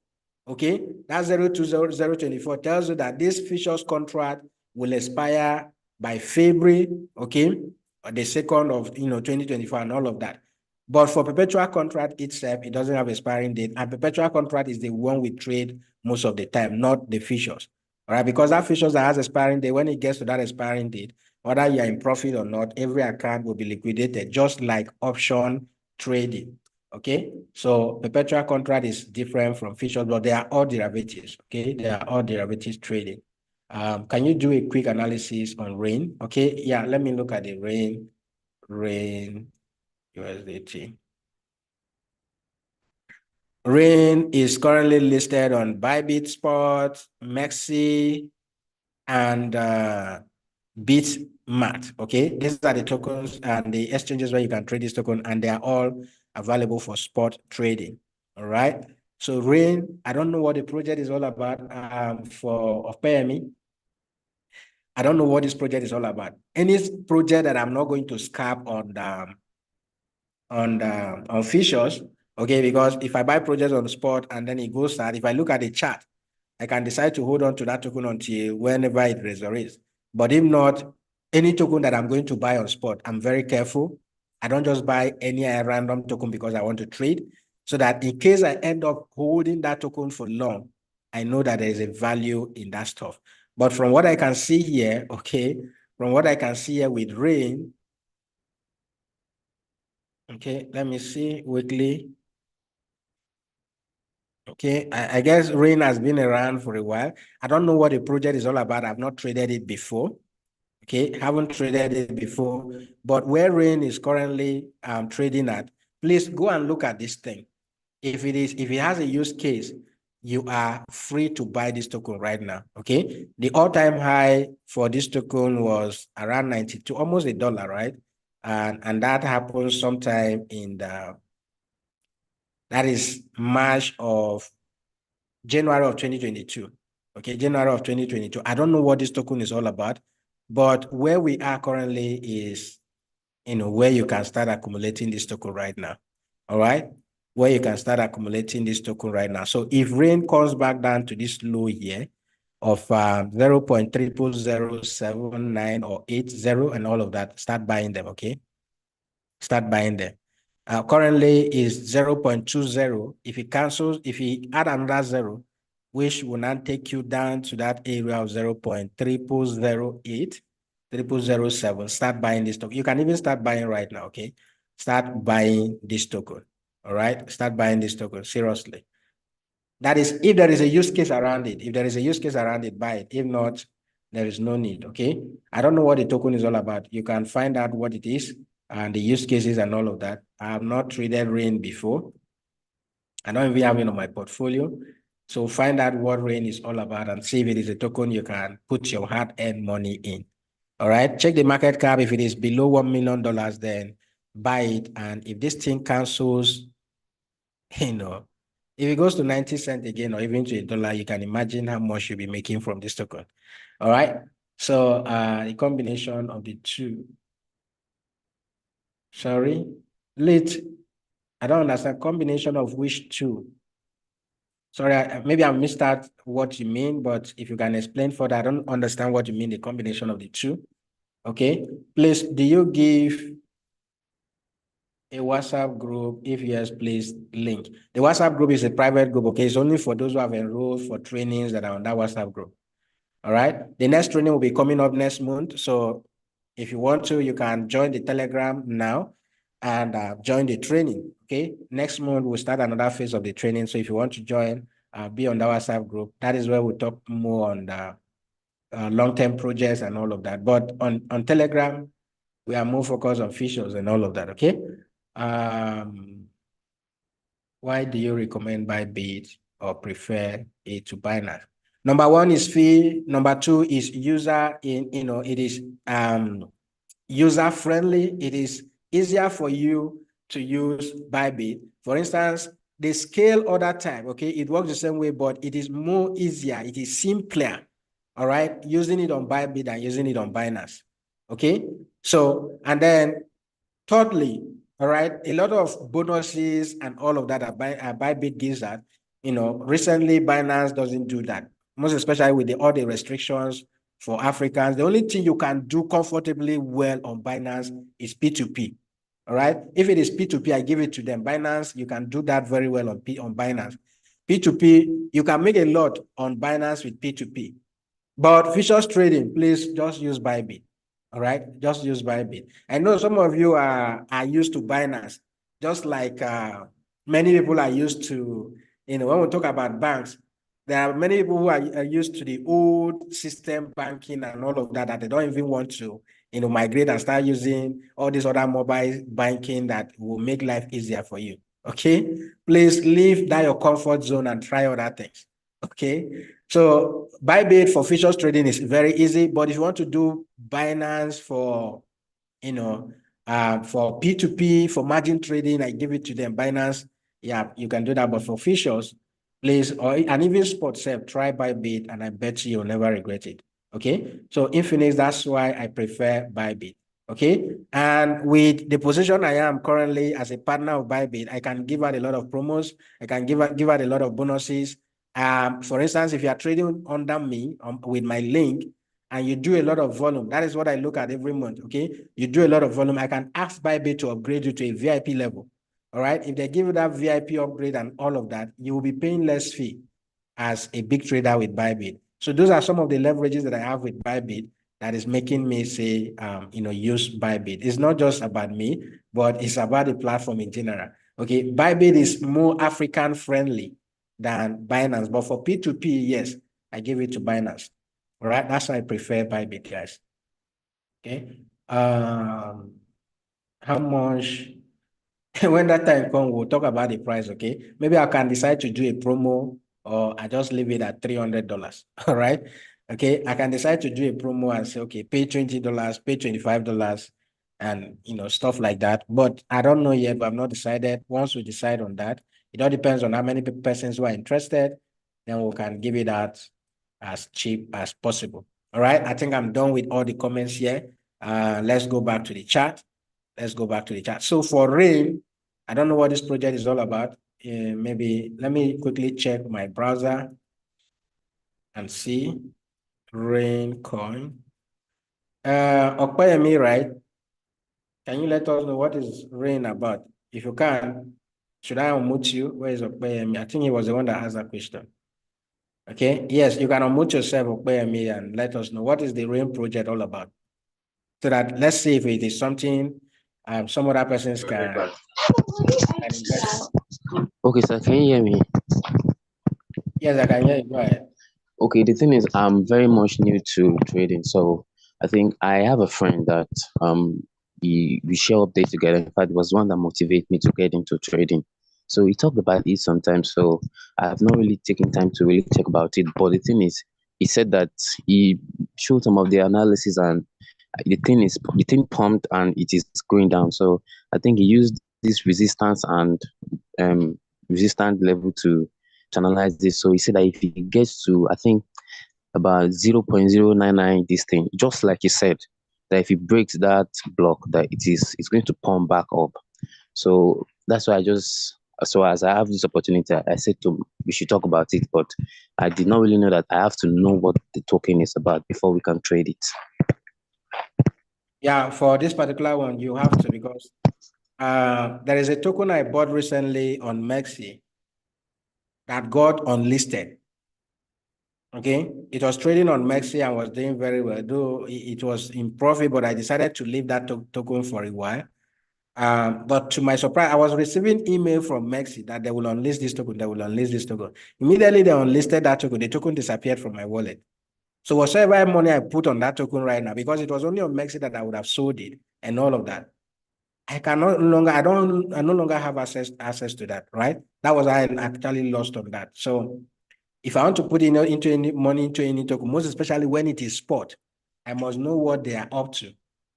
Okay, that 02024 tells you that this futures contract will expire by February, okay, or the 2nd of 2024 and all of that. But for perpetual contract itself, it doesn't have expiring date, and perpetual contract is the one we trade most of the time, not the futures. All right, because that futures that has expiring date, when it gets to that expiring date, whether you're in profit or not, every account will be liquidated, just like option trading. Okay, so perpetual contract is different from futures, but they are all derivatives. Okay, they are all derivatives trading. Can you do a quick analysis on RAIN? Okay, yeah, let me look at the RAIN USDT. RAIN is currently listed on Bybit Spot, Mexi, and Bitmat. Okay, these are the tokens and the exchanges where you can trade this token, and they are all available for spot trading. All right. So RAIN, I don't know what the project is all about. For PME, I don't know what this project is all about. Any project that I'm not going to scalp on futures, okay, because if I buy projects on spot and then it goes out, if I look at the chart, I can decide to hold on to that token until whenever it resurrects. But if not, any token that I'm going to buy on spot, I'm very careful. I don't just buy any random token because I want to trade, so that in case I end up holding that token for long, I know that there is a value in that stuff. But from what I can see here, okay, from what I can see here with RAIN, okay, let me see weekly. Okay, I guess RAIN has been around for a while. I don't know what the project is all about. I've not traded it before. Okay, haven't traded it before. But where RAIN is currently trading at, please go and look at this thing. If it has a use case, you are free to buy this token right now. Okay, the all-time high for this token was around 92, almost $1, right? And that happened sometime in that is January of 2022. Okay, January of 2022. I don't know what this token is all about, but where we are currently is, where you can start accumulating this token right now. All right, where you can start accumulating this token right now. So if RAIN comes back down to this low here of 0.000079 or 80 and all of that, start buying them. Okay, Start buying them. Currently is 0.20. If it cancels, if you add another zero, which will not take you down to that area of 0.3008, 3007, start buying this token. You can even start buying right now, okay? Start buying this token, all right? Start buying this token, seriously. That is, if there is a use case around it, if there is a use case around it, buy it. If not, there is no need, okay? I don't know what the token is all about. You can find out what it is and the use cases and all of that. I have not traded RAIN before. I don't even have it on my portfolio. So find out what RAIN is all about and see if it is a token you can put your hard-earned money in. All right, check the market cap. If it is below $1 million, then buy it. And if this thing cancels, you know, if it goes to 90 cents again, or even to $1, you can imagine how much you'll be making from this token. All right. So the combination of the two. Sorry, late. I don't understand. Combination of which two? Sorry, maybe I missed out what you mean, but if you can explain further, I don't understand what you mean, the combination of the two. Okay. Please, do you give a WhatsApp group? If yes, please link. The WhatsApp group is a private group, okay? It's only for those who have enrolled for trainings that are on that WhatsApp group. All right. The next training will be coming up next month. So if you want to, you can join the Telegram now and join the training, okay? Next month, we'll start another phase of the training. So if you want to join, be on the WhatsApp group. That is where we talk more on the long-term projects and all of that. But on Telegram, we are more focused on features and all of that, okay? Why do you recommend Bybit or prefer it to Binance? Number one is fee. Number two is user it is user friendly. It is easier for you to use Bybit. For instance, the scale order type, okay, it works the same way, but it is more easier. It is simpler, all right, using it on Bybit than using it on Binance, okay? So, and then thirdly, all right, a lot of bonuses and all of that Bybit gives that. Recently Binance doesn't do that, most especially with all the restrictions for Africans. The only thing you can do comfortably well on Binance is P2P. All right, if it is P2P, I give it to them. Binance, you can do that very well on Binance. P2P, you can make a lot on Binance with P2P. But futures trading, please just use Bybit. All right, just use Bybit. I know some of you are used to Binance, just like many people are used to, when we talk about banks, there are many people who are used to the old system banking and all of that, that they don't even want to, migrate and start using all these other mobile banking that will make life easier for you. Okay, please leave that your comfort zone and try other things. Okay, so Bybit for futures trading is very easy, but if you want to do Binance for, for P2P, for margin trading, I give it to them. Binance, yeah, you can do that. But for futures, please, and even spot self, try Bybit, and I bet you'll never regret it. Okay, so Infinix, that's why I prefer Bybit. Okay, and with the position I am currently as a partner of Bybit, I can give out a lot of promos. I can give out a lot of bonuses. For instance, if you are trading under me with my link and you do a lot of volume, that is what I look at every month, okay? You do a lot of volume, I can ask Bybit to upgrade you to a VIP level, all right? If they give you that VIP upgrade and all of that, you will be paying less fee as a big trader with Bybit. So those are some of the leverages that I have with Bybit that is making me say, use Bybit. It's not just about me, but it's about the platform in general. Okay, Bybit is more African friendly than Binance. But for P2P, yes, I give it to Binance. All right, that's why I prefer Bybit, guys. Okay. How much? When that time comes, we'll talk about the price, okay? Maybe I can decide to do a promo, or I just leave it at $300. All right. Okay. I can decide to do a promo and say, okay, pay $20, pay $25, and stuff like that. But I don't know yet, but I've not decided. Once we decide on that, it all depends on how many persons who are interested, then we can give it out as cheap as possible. All right. I think I'm done with all the comments here. Let's go back to the chat. Let's go back to the chat. So for RAIN, I don't know what this project is all about. Maybe let me quickly check my browser and see RAIN coin. Okpayemi, right? Can you let us know what is rain about? If you can, should I unmute you? Where is Okpeyemi? I think he was the one that asked that question. Okay, yes, you can unmute yourself, Okpeyemi, and let us know what is the rain project all about. So that let's see if it is something some other persons can invest on. Okay, sir, can you hear me? Yes, I can hear you. Go ahead. Okay, the thing is, I'm very much new to trading, so I think I have a friend that we share updates together. In fact, it was one that motivated me to get into trading. So we talked about it sometimes. So I have not really taken time to really check about it. But the thing is, he said that he showed some of the analysis and the thing pumped and it is going down. So I think he used this resistance and um resistance level to analyze this. So he said that if he gets to, I think, about 0.099, this thing, just like he said, that if he breaks that block, that it's going to pump back up. So that's why so as I have this opportunity, I said to we should talk about it, but I did not really know that I have to know what the token is about before we can trade it. Yeah, for this particular one, you have to because there is a token I bought recently on Mexi that got unlisted. Okay, it was trading on Mexi and was doing very well, though it was in profit, but I decided to leave that token for a while. But to my surprise, I was receiving email from Mexi that they will unlist this token, they will unlist this token. Immediately they unlisted that token, the token disappeared from my wallet. So whatever money I put on that token right now, because it was only on Mexi that I would have sold it and all of that, I no longer have access to that, right? That was I actually lost on that. So if I want to put into any money into any token, most especially when it is spot, I must know what they are up to,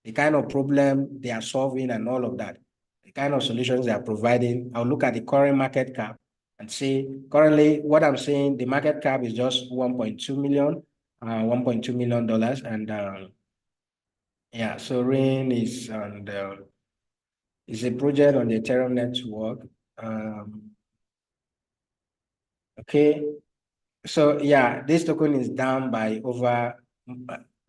the kind of problem they are solving and all of that, the kind of solutions they are providing. I'll look at the current market cap and see currently what I'm saying, the market cap is just 1.2 million, $1.2 million. And yeah, so Rain is on it's a project on the Ethereum network. Okay, so yeah, this token is down by over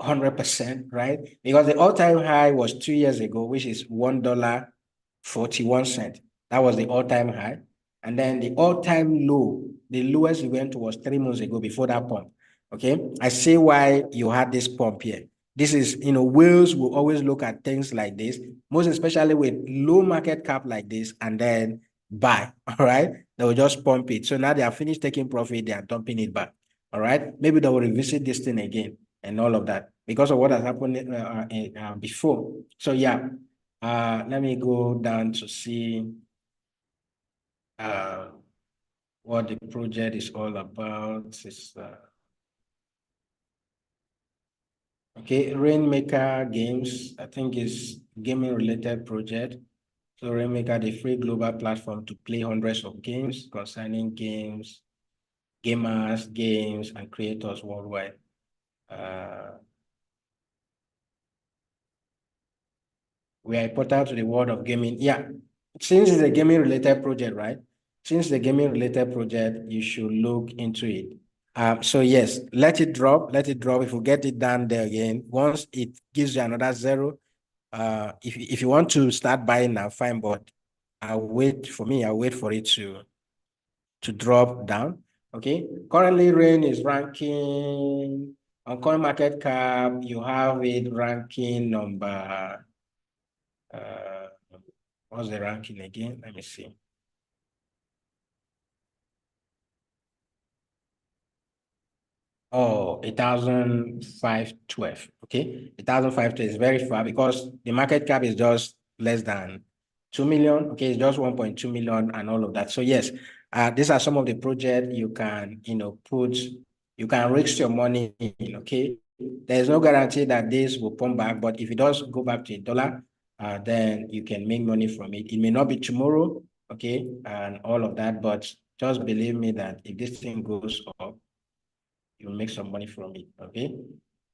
100%, right? Because the all-time high was 2 years ago, which is $1.41. That was the all-time high. And then the all-time low, the lowest we went to was 3 months ago before that pump. Okay, I see why you had this pump here. This is, whales will always look at things like this, most especially with low market cap like this, and then buy, all right? They will just pump it. So now they are finished taking profit, they are dumping it back, all right? Maybe they will revisit this thing again and all of that because of what has happened before. So yeah, let me go down to see what the project is all about. It's, okay, Rainmaker Games, I think is gaming related project. So Rainmaker, the free global platform to play hundreds of games concerning games, gamers, games, and creators worldwide. We are important to the world of gaming. Yeah, since it's a gaming related project, right? Since the gaming related project, you should look into it. So yes, let it drop, let it drop. If we get it down there again, once it gives you another zero, if you want to start buying now, fine, but I'll wait for it to drop down. Okay, currently Rain is ranking on coin market cap. You have it ranking number what's the ranking again? Let me see. Oh, 1,512. Okay, 1,512 is very far because the market cap is just less than 2 million. Okay, it's just 1.2 million and all of that. So yes, these are some of the projects you can, you can risk your money in. Okay, there's no guarantee that this will pump back, but if it does go back to $1, then you can make money from it. It may not be tomorrow, okay, and all of that, but just believe me that if this thing goes up, you'll make some money from it. Okay.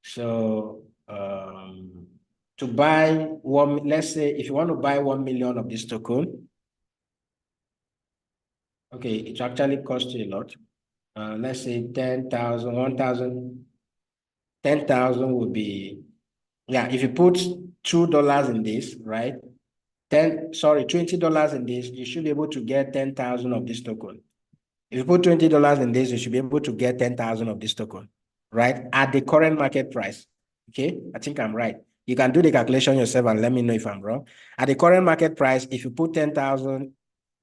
So to buy one, let's say if you want to buy 1 million of this token, okay, it actually costs you a lot. Let's say 10,000, 1,000, 10,000 would be, yeah, if you put $2 in this, right? $20 in this, you should be able to get 10,000 of this token. If you put $20 in this, you should be able to get 10,000 of this token, right? At the current market price. Okay, I think I'm right. You can do the calculation yourself and let me know if I'm wrong. At the current market price, if you put 10,000,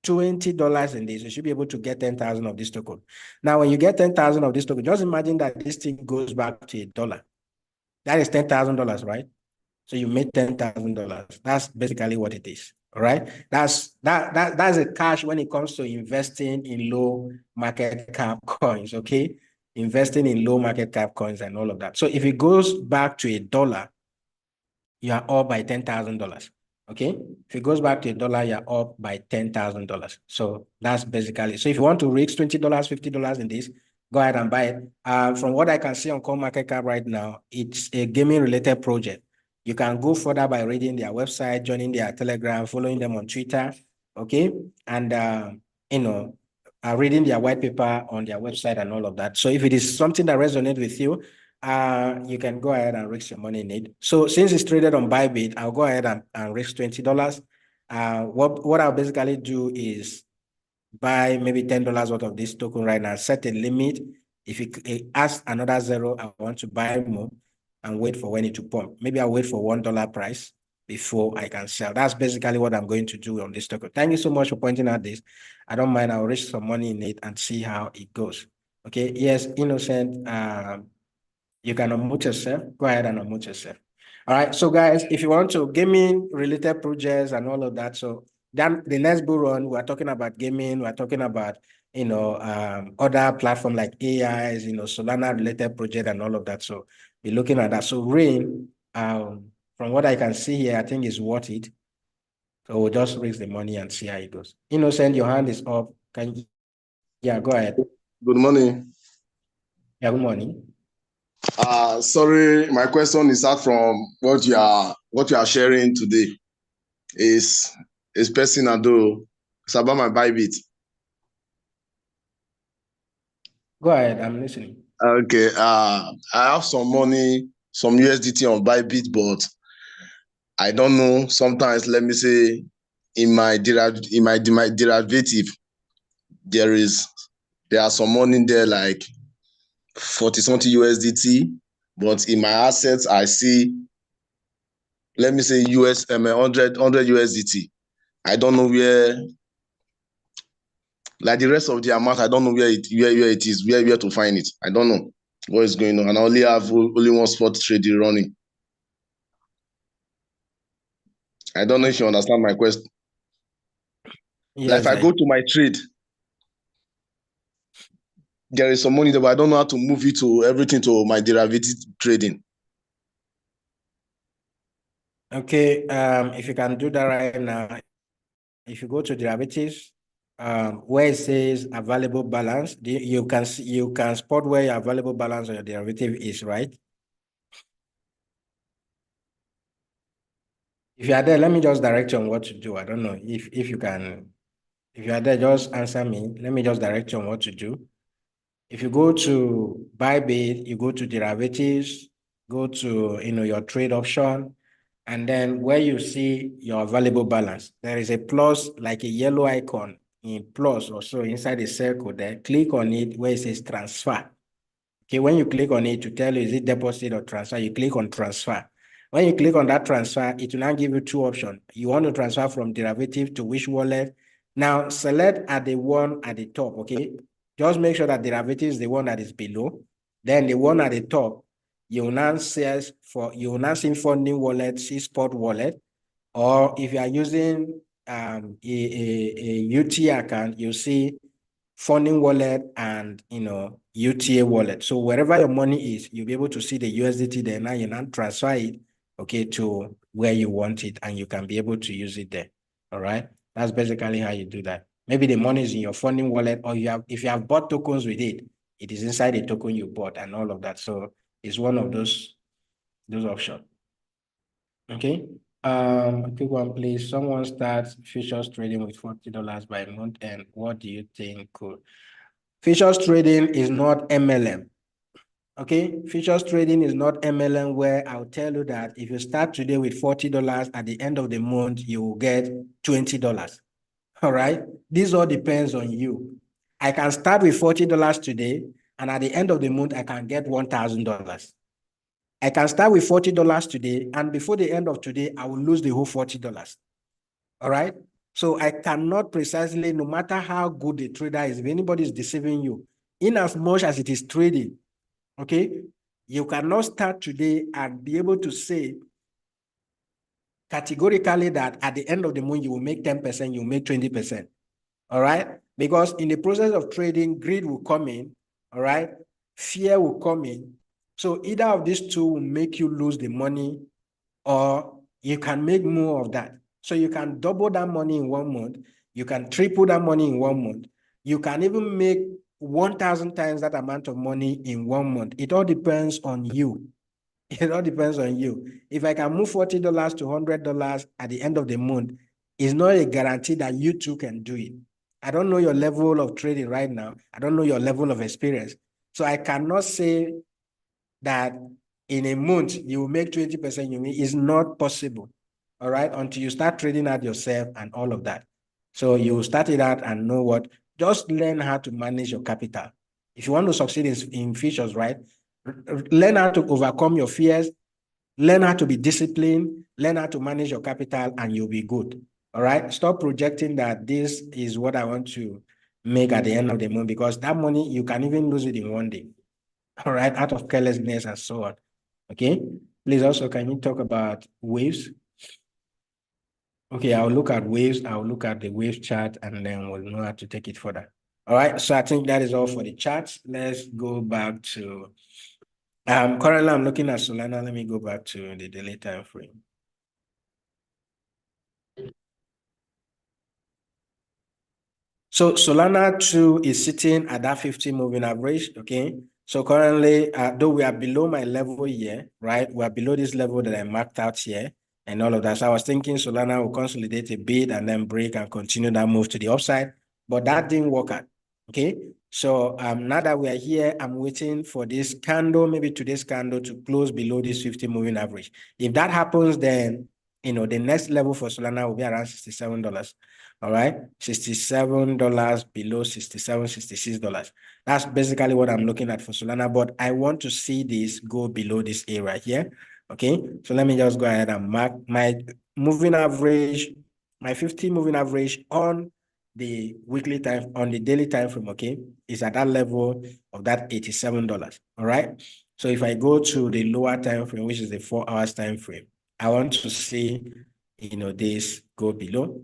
$20 in this, you should be able to get 10,000 of this token. Now, when you get 10,000 of this token, just imagine that this thing goes back to $1. That is $10,000, right? So you made $10,000. That's basically what it is. All right. That's a cash when it comes to investing in low market cap coins. Okay. Investing in low market cap coins and all of that. So if it goes back to $1, you are up by $10,000. Okay. If it goes back to $1, you're up by $10,000. So that's basically, so if you want to risk $20, $50 in this, go ahead and buy it. From what I can see on CoinMarketCap right now, it's a gaming related project. You can go further by reading their website, joining their Telegram, following them on Twitter, okay? And, reading their white paper on their website and all of that. So if it is something that resonates with you, you can go ahead and risk your money in it. So since it's traded on Bybit, I'll go ahead and risk $20. What I'll basically do is buy maybe $10 worth of this token right now, set a limit. If it adds another zero, I want to buy more and wait for when it to pump. Maybe I'll wait for $1 price before I can sell. That's basically what I'm going to do on this token. Thank you so much for pointing out this. I don't mind. I'll risk some money in it and see how it goes. Okay. Yes, Innocent. You can unmute yourself. Go ahead and unmute yourself. All right. So guys, if you want to gaming related projects and all of that, so then the next bull run, we're talking about gaming, we're talking about, other platform like AIs, Solana related project and all of that. So be looking at that. So Rain, from what I can see here, I think is worth it. So we'll just raise the money and see how it goes. Innocent, your hand is up. Yeah, go ahead. Good morning. Yeah, good morning. Sorry, my question is out from what you are sharing today. Is personal though. It's about my Bybit. Go ahead, I'm listening. Okay. I have some money, some USDT on Bybit, but I don't know. Sometimes, let me say, in my derivative, there are some money there like 40 something USDT, but in my assets I see, let me say 100 USDT. I don't know where, like the rest of the amount, I don't know where it is, where to find it. I don't know what is going on, and I only have only one spot trading running. I don't know if you understand my question. Yes, like if I go to my trade, there is some money there, but I don't know how to move it to everything to my derivative trading. Okay, if you can do that right now, if you go to derivatives, where it says available balance, you can spot where your available balance on your derivative is, right? If you are there, let me just direct you on what to do. I don't know if you can. If you are there, just answer me. Let me just direct you on what to do. If you go to Bybit, you go to derivatives, go to your trade option, and then where you see your available balance, there is a plus, like a yellow icon in plus or so inside the circle there. Click on it where it says transfer. Okay, when you click on it to tell you is it deposit or transfer, you click on transfer. When you click on that transfer, it will now give you two options. You want to transfer from derivative to which wallet? Now select at the one at the top, okay? Just make sure that derivative is the one that is below. Then the one at the top, you will now see funding wallet, see spot wallet, or if you are using a UT account, you see funding wallet and UTA wallet. So wherever your money is, you'll be able to see the USDT there. Now you now transfer it, okay, to where you want it, and you can be able to use it there. All right. That's basically how you do that. Maybe the money is in your funding wallet, or if you have bought tokens with it, it is inside the token you bought and all of that. So it's one of those options. Okay. Quick one, please. Someone starts futures trading with $40 by month, and what do you think could? Futures trading is not MLM. Okay, futures trading is not MLM where I'll tell you that if you start today with $40, at the end of the month, you will get $20. All right, this all depends on you. I can start with $40 today, and at the end of the month, I can get $1,000. I can start with $40 today, and before the end of today, I will lose the whole $40. All right, so I cannot precisely, no matter how good the trader is, if anybody is deceiving you, in as much as it is trading, okay, you cannot start today and be able to say categorically that at the end of the month, you will make 10%, you will make 20%. All right, because in the process of trading, greed will come in, all right, fear will come in. So either of these two will make you lose the money, or you can make more of that. So you can double that money in 1 month, you can triple that money in 1 month, you can even make 1,000 times that amount of money in 1 month. It all depends on you. It all depends on you. If I can move $40 to $100 at the end of the month, it's not a guarantee that you too can do it. I don't know your level of trading right now. I don't know your level of experience. So I cannot say that in a month you will make 20%. It's not possible. All right, until you start trading out yourself and all of that. So you start it out and know what, just learn how to manage your capital. If you want to succeed in futures, right? Learn how to overcome your fears, learn how to be disciplined, learn how to manage your capital, and you'll be good. All right. Stop projecting that this is what I want to make at the end of the month, because that money, you can even lose it in 1 day. All right. Out of carelessness and so on. Okay. Please also, can you talk about waves? Okay. I'll look at waves. I'll look at the wave chart, and then we'll know how to take it further. All right. So I think that is all for the charts. Let's go back to currently I'm looking at Solana. Let me go back to the daily time frame. So Solana 2 is sitting at that 50 moving average, okay? So currently, though we are below my level here, right? We are below this level that I marked out here and all of that. So I was thinking Solana will consolidate a bit and then break and continue that move to the upside, but that didn't work out, okay? So now that we are here, I'm waiting for this candle, maybe today's candle, to close below this 50 moving average. If that happens, then, the next level for Solana will be around $67. All right, $67 below $67, $66. That's basically what I'm looking at for Solana, but I want to see this go below this area here. Okay, so let me just go ahead and mark my moving average, my 50 moving average on the weekly time, on the daily time frame, okay, is at that level of that $87. All right, so if I go to the lower time frame, which is the 4 hours time frame, I want to see, this go below.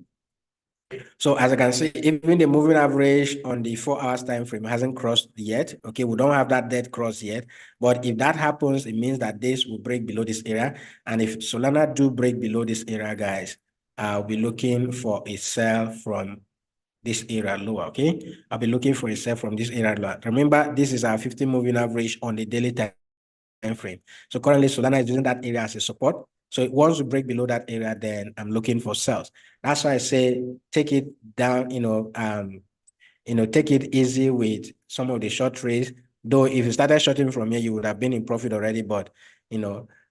So as I can see, even the moving average on the 4 hours time frame hasn't crossed yet. Okay, we don't have that dead cross yet. But if that happens, it means that this will break below this area. And if Solana do break below this area, guys, I'll be looking for a sell from this area lower. Okay, I'll be looking for a sell from this area lower. Remember, this is our 50 moving average on the daily time frame. So currently, Solana is using that area as a support. So once we break below that area, then I'm looking for sales. That's why I say take it down, take it easy with some of the short trades. Though if you started shorting from here, you would have been in profit already. But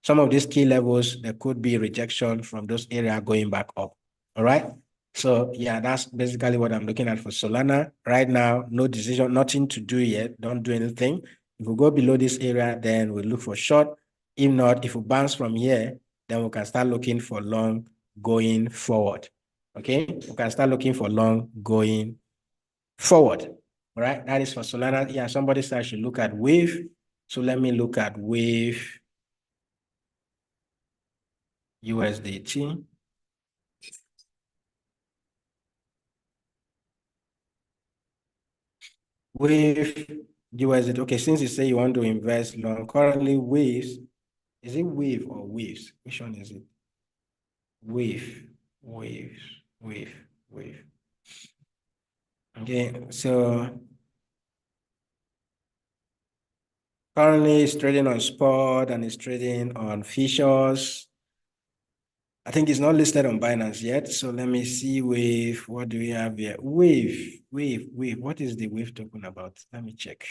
some of these key levels, there could be rejection from those areas going back up. All right. So yeah, that's basically what I'm looking at for Solana right now. No decision, nothing to do yet. Don't do anything. If we go below this area, then we'll look for short. If not, if we bounce from here, then we can start looking for long going forward. Okay, we can start looking for long going forward. All right, that is for Solana. Yeah, somebody said I should look at wave. So let me look at wave USDT. Wave USDT. Okay, since you say you want to invest long, currently waves, is it wave or waves? Which one is it? Wave. Okay, so currently it's trading on spot and it's trading on futures. I think it's not listed on Binance yet. So let me see wave. What do we have here? Wave. What is the wave token about? Let me check.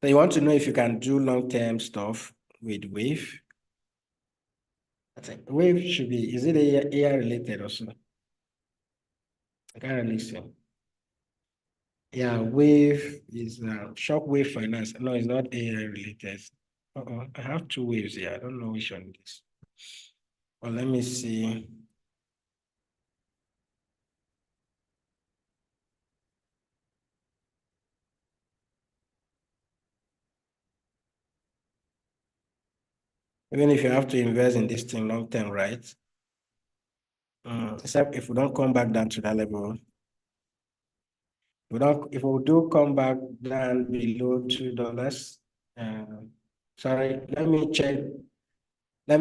So you want to know if you can do long-term stuff with Wave. I think Wave should be, is it AI related also? I can't really see. Yeah, Wave is Shockwave Finance. No, it's not AI related. I have two waves here. I don't know which one it is. Well, let me see. Even if you have to invest in this thing long term, right? Except if we don't come back down to that level, if we do come back down below $2, sorry, let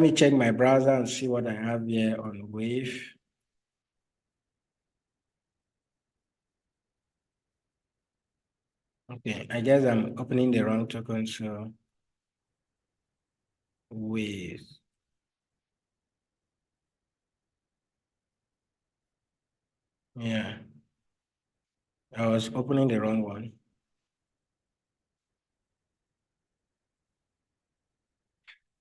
me check my browser and see what I have here on Wave. Okay, I guess I'm opening the wrong token, so Wave. Yeah, I was opening the wrong one.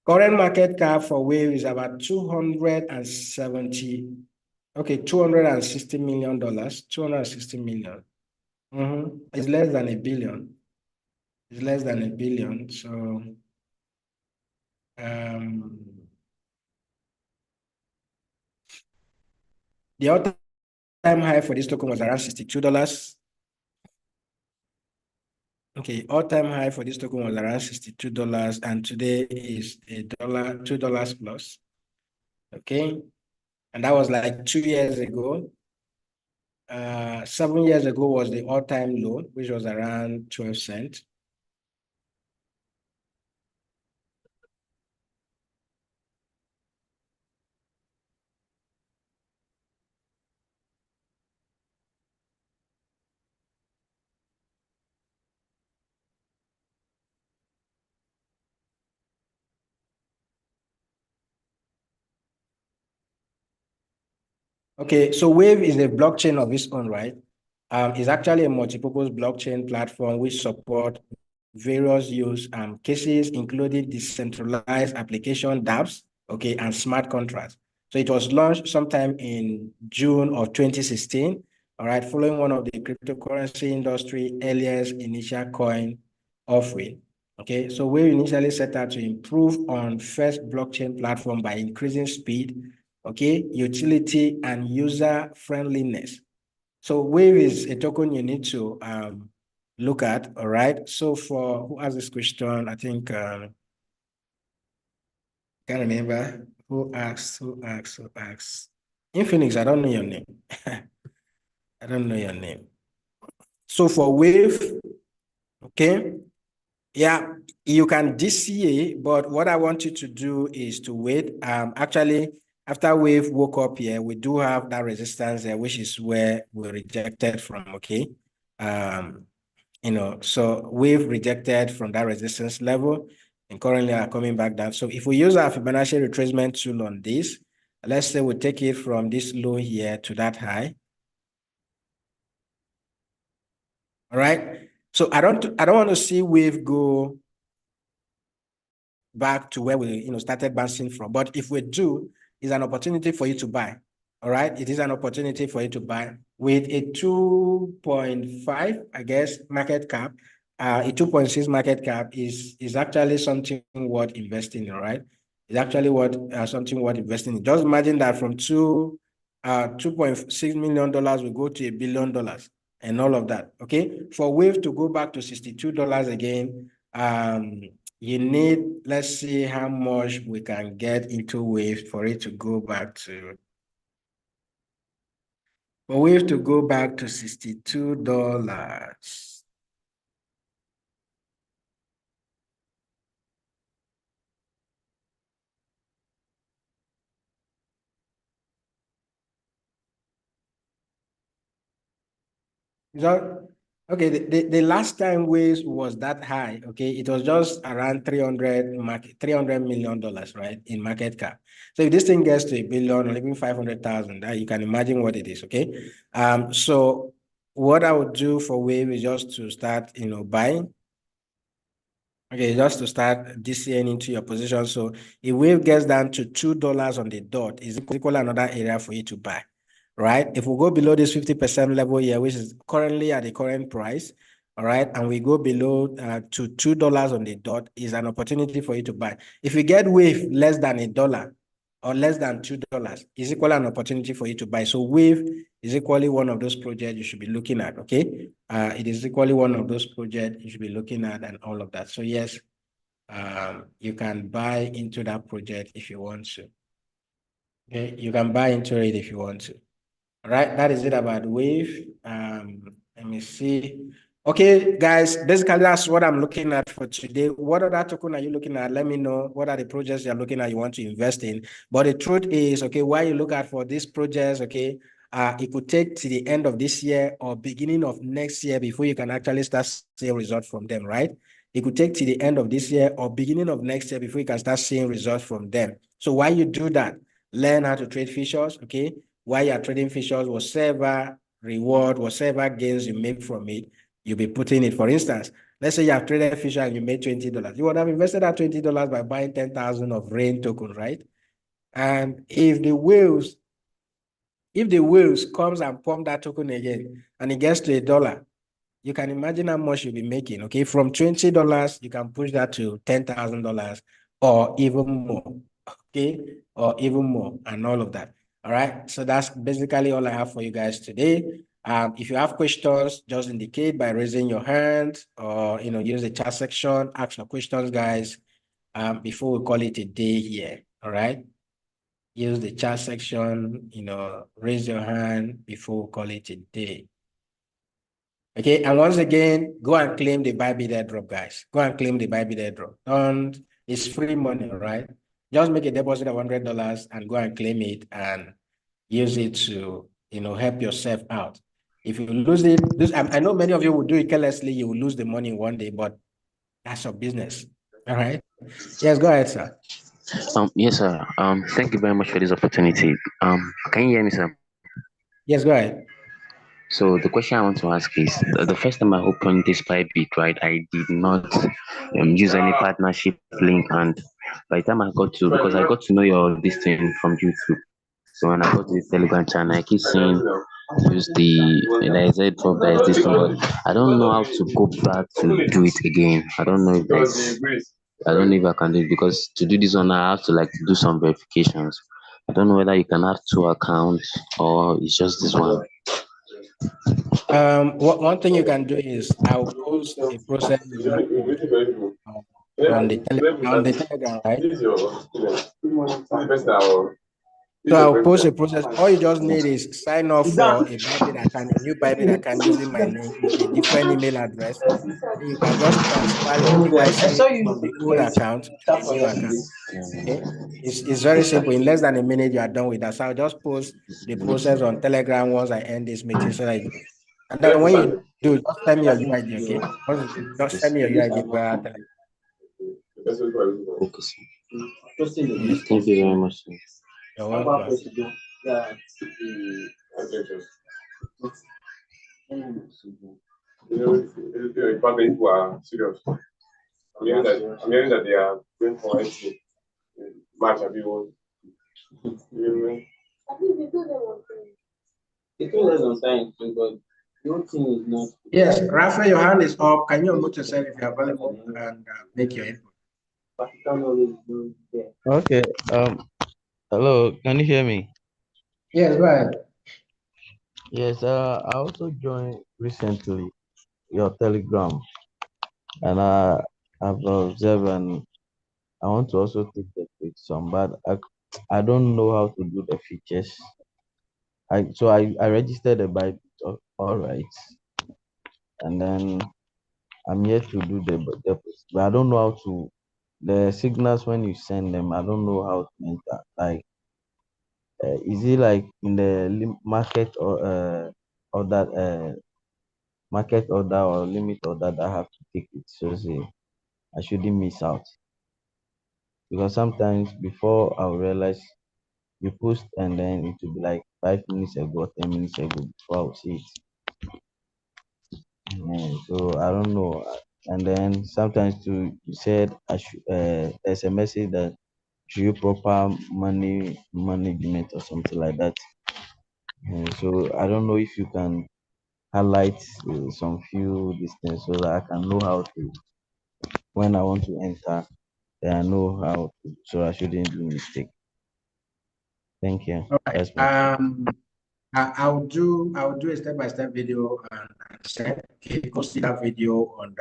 Current market cap for Wave is about $260 million, $260 million. It's less than a billion. It's less than a billion. So the all-time high for this token was around $62. Okay, all-time high for this token was around $62, and today is $2 plus. Okay, and that was like 2 years ago. 7 years ago was the all-time low, which was around 12 cents. Okay, so Wave is a blockchain of its own, right? It's actually a multi-purpose blockchain platform which support various use cases, including decentralized application dApps, okay, and smart contracts. So it was launched sometime in June of 2016, all right, following one of the cryptocurrency industry earliest initial coin offering. Okay, so we initially set out to improve on first blockchain platform by increasing speed, okay, utility, and user friendliness. So Wave is a token you need to look at, all right? So for who asked this question, I think, can't remember who asked. Infinix, I don't know your name. I don't know your name. So for Wave, okay, yeah, you can DCA, but what I want you to do is to wait. Actually, after Wave woke up here, we do have that resistance there, which is where we rejected from, okay? So Wave rejected from that resistance level and currently are coming back down. So if we use our Fibonacci retracement tool on this, let's say we take it from this low here to that high. All right. So I don't want to see Wave go back to where we started bouncing from. But if we do, it's an opportunity for you to buy. All right. It is an opportunity for you to buy with a 2.5, I guess, market cap. A 2.6 market cap is actually something worth investing in, right? It's actually something worth investing in. Just imagine that from $2.6 million we go to $1 billion and all of that. Okay. For Wave to go back to $62 again, you need, let's see how much we can get into Wave for it to go back to. For Wave to go back to $62. Okay, the last time Waves was that high, okay, it was just around $300 million, right, in market cap. So if this thing gets to $1 billion or even 500,000, you can imagine what it is, okay? So what I would do for Wave is just to start, buying. Okay, just to start DCN into your position. So if wave gets down to $2 on the dot, is equal another area for you to buy, right? If we go below this 50% level here, which is currently at the current price, all right, and we go below to $2 on the dot, is an opportunity for you to buy. If we get wave less than $1 or less than $2, is equal an opportunity for you to buy. So wave is equally one of those projects you should be looking at, okay? It is equally one of those projects you should be looking at and all of that. So yes, you can buy into that project if you want to. Okay, you can buy into it if you want to. All right, that is it about Wave. Let me see. Okay, guys, basically that's what I'm looking at for today. What other token are you looking at? Let me know what are the projects you're looking at you want to invest in. But the truth is, okay, why you look at for these projects, okay, it could take to the end of this year or beginning of next year before you can actually start seeing results from them, right? It could take to the end of this year or beginning of next year before you can start seeing results from them. So why you do that? Learn how to trade futures, okay? While you're trading futures, whatever reward, whatever gains you make from it, you'll be putting it. For instance, let's say you have traded futures and you made $20. You would have invested that $20 by buying 10,000 of RAIN token, right? And if the whales comes and pump that token again and it gets to $1, you can imagine how much you'll be making. Okay, from $20, you can push that to $10,000 or even more. Okay, or even more, and all of that. All right, so that's basically all I have for you guys today. If you have questions, just indicate by raising your hand or use the chat section, ask your questions, guys. Before we call it a day here. All right. Use the chat section, raise your hand before we call it a day. Okay, and once again, go and claim the Bybit airdrop, guys. Go and claim the Bybit airdrop. It's free money, right? Just make a deposit of $100 and go and claim it and use it to, help yourself out. If you lose it, I know many of you will do it carelessly. You will lose the money one day, but that's your business. All right. Yes, go ahead, sir. Yes, sir. Thank you very much for this opportunity. Can you hear me, sir? Yes, go ahead. So the question I want to ask is, the first time I opened this Bybit, right, I did not use any partnership link, and by the time because I got to know your this thing from YouTube. So when I got to the Telegram channel, I keep seeing use there is a drop, there is this thing, but I don't know how to go back to do it again. I don't know if I can do it, because to do this one I have to do some verifications. I don't know whether you can have two accounts or it's just this one. One thing you can do is I'll post a process on the Telegram, right? So I'll post a process. All you just need is sign off for a Bybit account, a new Bybit account using my name with a different email address. Then you can just transfer your KYC from the old account to the new account. Okay, it's very simple. In less than a minute, you are done with that. So I'll just post the process on Telegram once I end this meeting, so that and then when you do, just send me your UID, okay? Just send me your UID via Telegram. Okay, sir. Yes. Thank you very much, sir. You're welcome. People are serious. I'm hearing that they are going for it. Match everyone. It was on time too, but your thing is not. Yes, Rafa, your hand is up. Can you unmute yourself if you're available and make your input? Okay. Hello. Can you hear me? Yes, go ahead. Yes. I also joined recently your Telegram, and I've observed, and I want to also take the with some, but I don't know how to do the features. I registered a Bybit, all right, and then I'm yet to do the deposit, but I don't know how to the signals when you send them. I don't know how to enter. Is it like in the market or that market order or limit order that I have to take it? So say I shouldn't miss out, because sometimes before I realize you post and then it will be like 5 minutes ago, 10 minutes ago before I will see it. So I don't know. And then sometimes too, you said there's a message that should you proper money management or something like that. So I don't know if you can highlight some few these things so that I can know how to when I want to enter, then I know how to, so I shouldn't do mistake. Thank you. All right. That's my I'll do a step-by-step video and share. Okay, go see that video on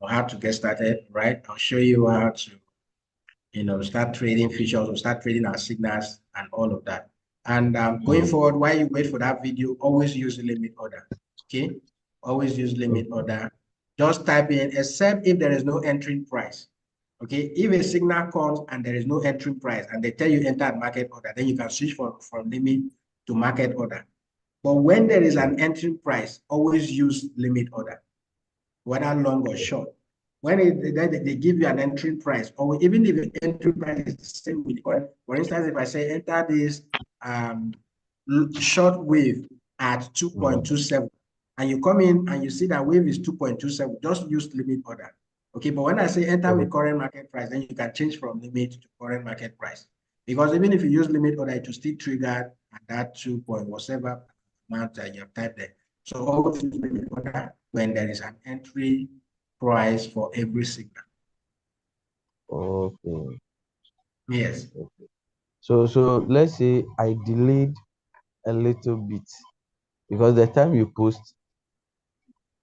how to get started, right? I'll show you how to, start trading futures or start trading our signals and all of that. And going forward, while you wait for that video, always use the limit order. Okay, always use limit order. Just type in, except if there is no entry price. Okay, if a signal comes and there is no entry price and they tell you enter at market order, then you can switch from limit to market order. But when there is an entry price, always use limit order, whether long or short. When they give you an entry price, or even if the entry price is the same with, for instance, if I say enter this short wave at 2.27, and you come in and you see that wave is 2.27, just use limit order. Okay, but when I say enter with current market price, then you can change from limit to current market price. Because even if you use limit order, it will still trigger at that 2 point whatever amount that you have typed there. So always use limit order when there is an entry price for every signal. Okay. Yes. Okay. So let's say I delayed a little bit because the time you post,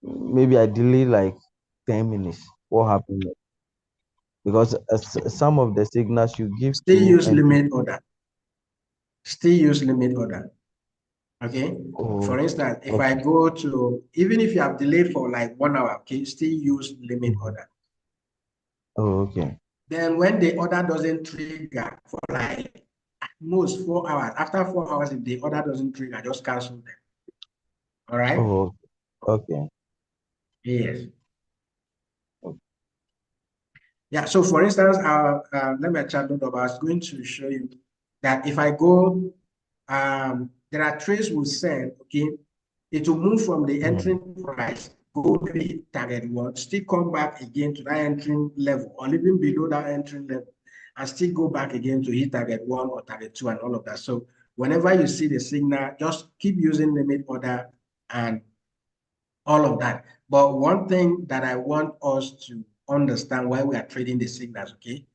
maybe I delayed like 10 minutes. What happened? Because some of the signals you give Still to use entry. limit order. Still use limit order. Okay. For instance, if I go to, even if you have delayed for like 1 hour, okay, still use limit order. Oh, okay. Then when the order doesn't trigger for like at most 4 hours, after 4 hours, if the order doesn't trigger, just cancel them. All right. Oh, okay. Yes. Yeah. So for instance, let me chat note of. I was going to show you that if I go, there are trades we send. Okay, it will move from the entering price, go to the target one, still come back again to that entering level, or even below that entering level, and still go back again to hit target one or target two and all of that. So whenever you see the signal, just keep using limit order and all of that. But one thing that I want us to understand why we are trading the signals, okay?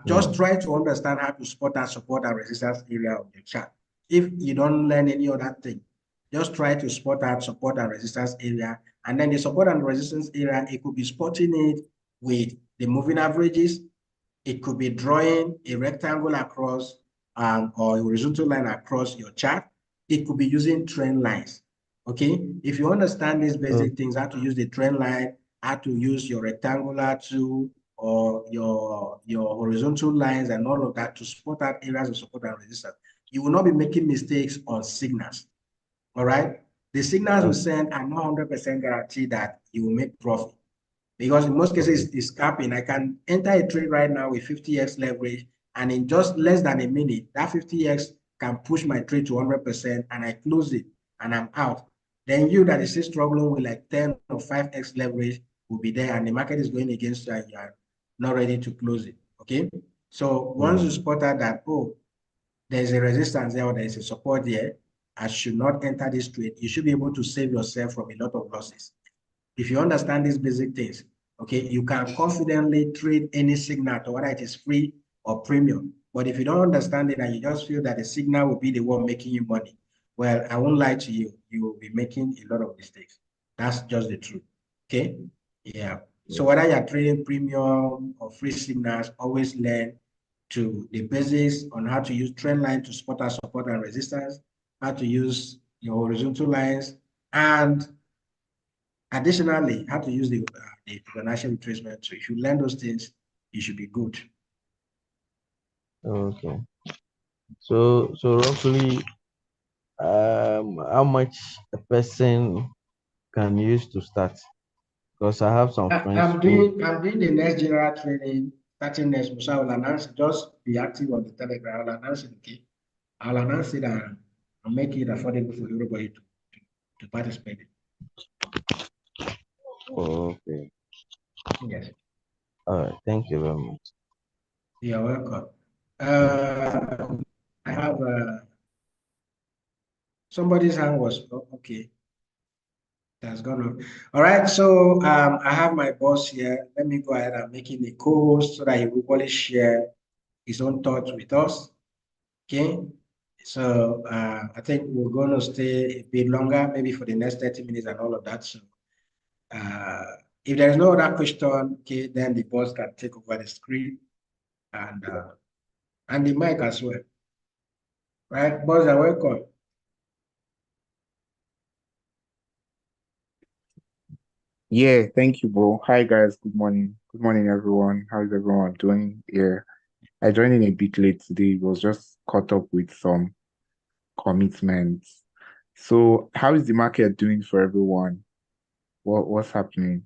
Just try to understand how to spot that support and resistance area of the chart. If you don't learn any other thing, just try to spot that support and resistance area. And then the support and resistance area, it could be spotting it with the moving averages. It could be drawing a rectangle across or a horizontal line across your chart. It could be using trend lines. Okay, if you understand these basic things, how to use the trend line, how to use your rectangular tool or your horizontal lines and all of that to spot out areas of support and resistance, you will not be making mistakes on signals. All right, the signals we send are not 100% guaranteed that you will make profit. Because in most cases, it's capping. I can enter a trade right now with 50x leverage, and in just less than a minute, that 50x can push my trade to 100%, and I close it, and I'm out. Then you that is still struggling with like 10 or 5x leverage will be there, and the market is going against you, and you are not ready to close it. Okay. So once you spot out that, oh, there's a resistance there or there's a support there, I should not enter this trade, you should be able to save yourself from a lot of losses. If you understand these basic things, okay, you can confidently trade any signal, whether it is free or premium. But if you don't understand it and you just feel that the signal will be the one making you money, well, I won't lie to you, you will be making a lot of mistakes. That's just the truth. Okay. Yeah. So whether you're trading premium or free signals, always learn to the basics on how to use trend line to spot our support and resistance, how to use your horizontal lines, and additionally, how to use the Fibonacci retracement. So if you learn those things, you should be good. Okay. So roughly, how much a person can use to start? Because I have some friends I'm doing the next general training starting next month. So I will announce it. Just be active on the Telegram. I'll announce it. Okay. I'll announce it and make it affordable for everybody to participate. Okay. Yes, All right. Thank you very much. you're welcome. I have somebody's hand was okay. That's gone on. All right, so I have my boss here. Let me go ahead and make him a co-host so that he will always share his own thoughts with us. Okay. So I think we're going to stay a bit longer, maybe for the next 30 minutes and all of that. So uh, if there is no other question, okay, then the boss can take over the screen and the mic as well. Right, boss, you're welcome. Yeah, thank you, bro. Hi, guys. Good morning. Good morning, everyone. How's everyone doing? Yeah, I joined in a bit late today. Was just caught up with some commitments. So, how is the market doing for everyone? What's happening?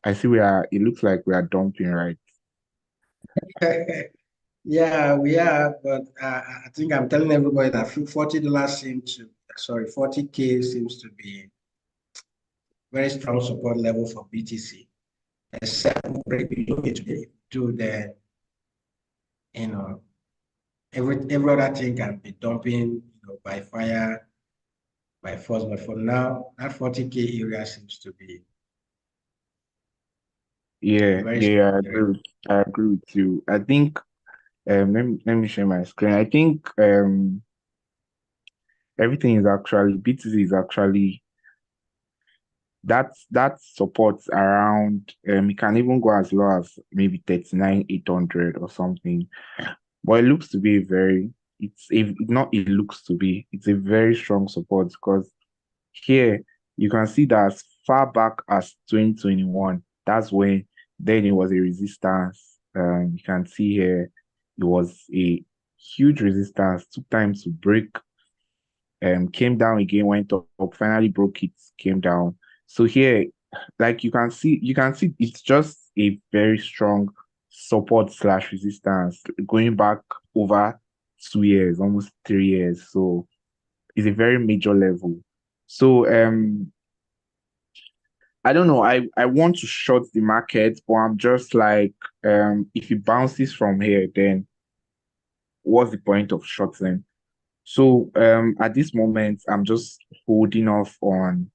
I see it looks like we are dumping, right? Yeah, we are, but I think I'm telling everybody that $40 40K seems to be very strong support level for BTC. Except we break below it today, to the, you know, every other thing can be dumping, by fire, by force. But for now, that 40K area seems to be a Yeah, very yeah, strong area. I agree with you. I think let me share my screen. I think everything is actually BTC is actually that supports around it can even go as low as maybe 39,800 or something. But it looks to be it looks to be it's a very strong support because here you can see that as far back as 2021, that's when then it was a resistance. You can see here it was a huge resistance, took time to break, came down again, went up, finally broke it, came down. So here, like you can see it's just a very strong support slash resistance going back over 2 years, almost 3 years. So it's a very major level. So I don't know. I want to short the market, but I'm just like if it bounces from here, then what's the point of shorting? So at this moment, I'm just holding off on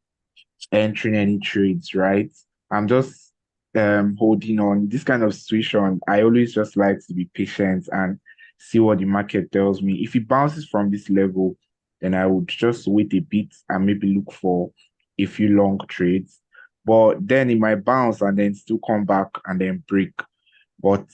entering any trades, right? I'm just holding on. This kind of situation, I always just like to be patient and see what the market tells me. If it bounces from this level, then I would just wait a bit and maybe look for a few long trades. But then it might bounce and then still come back and then break. But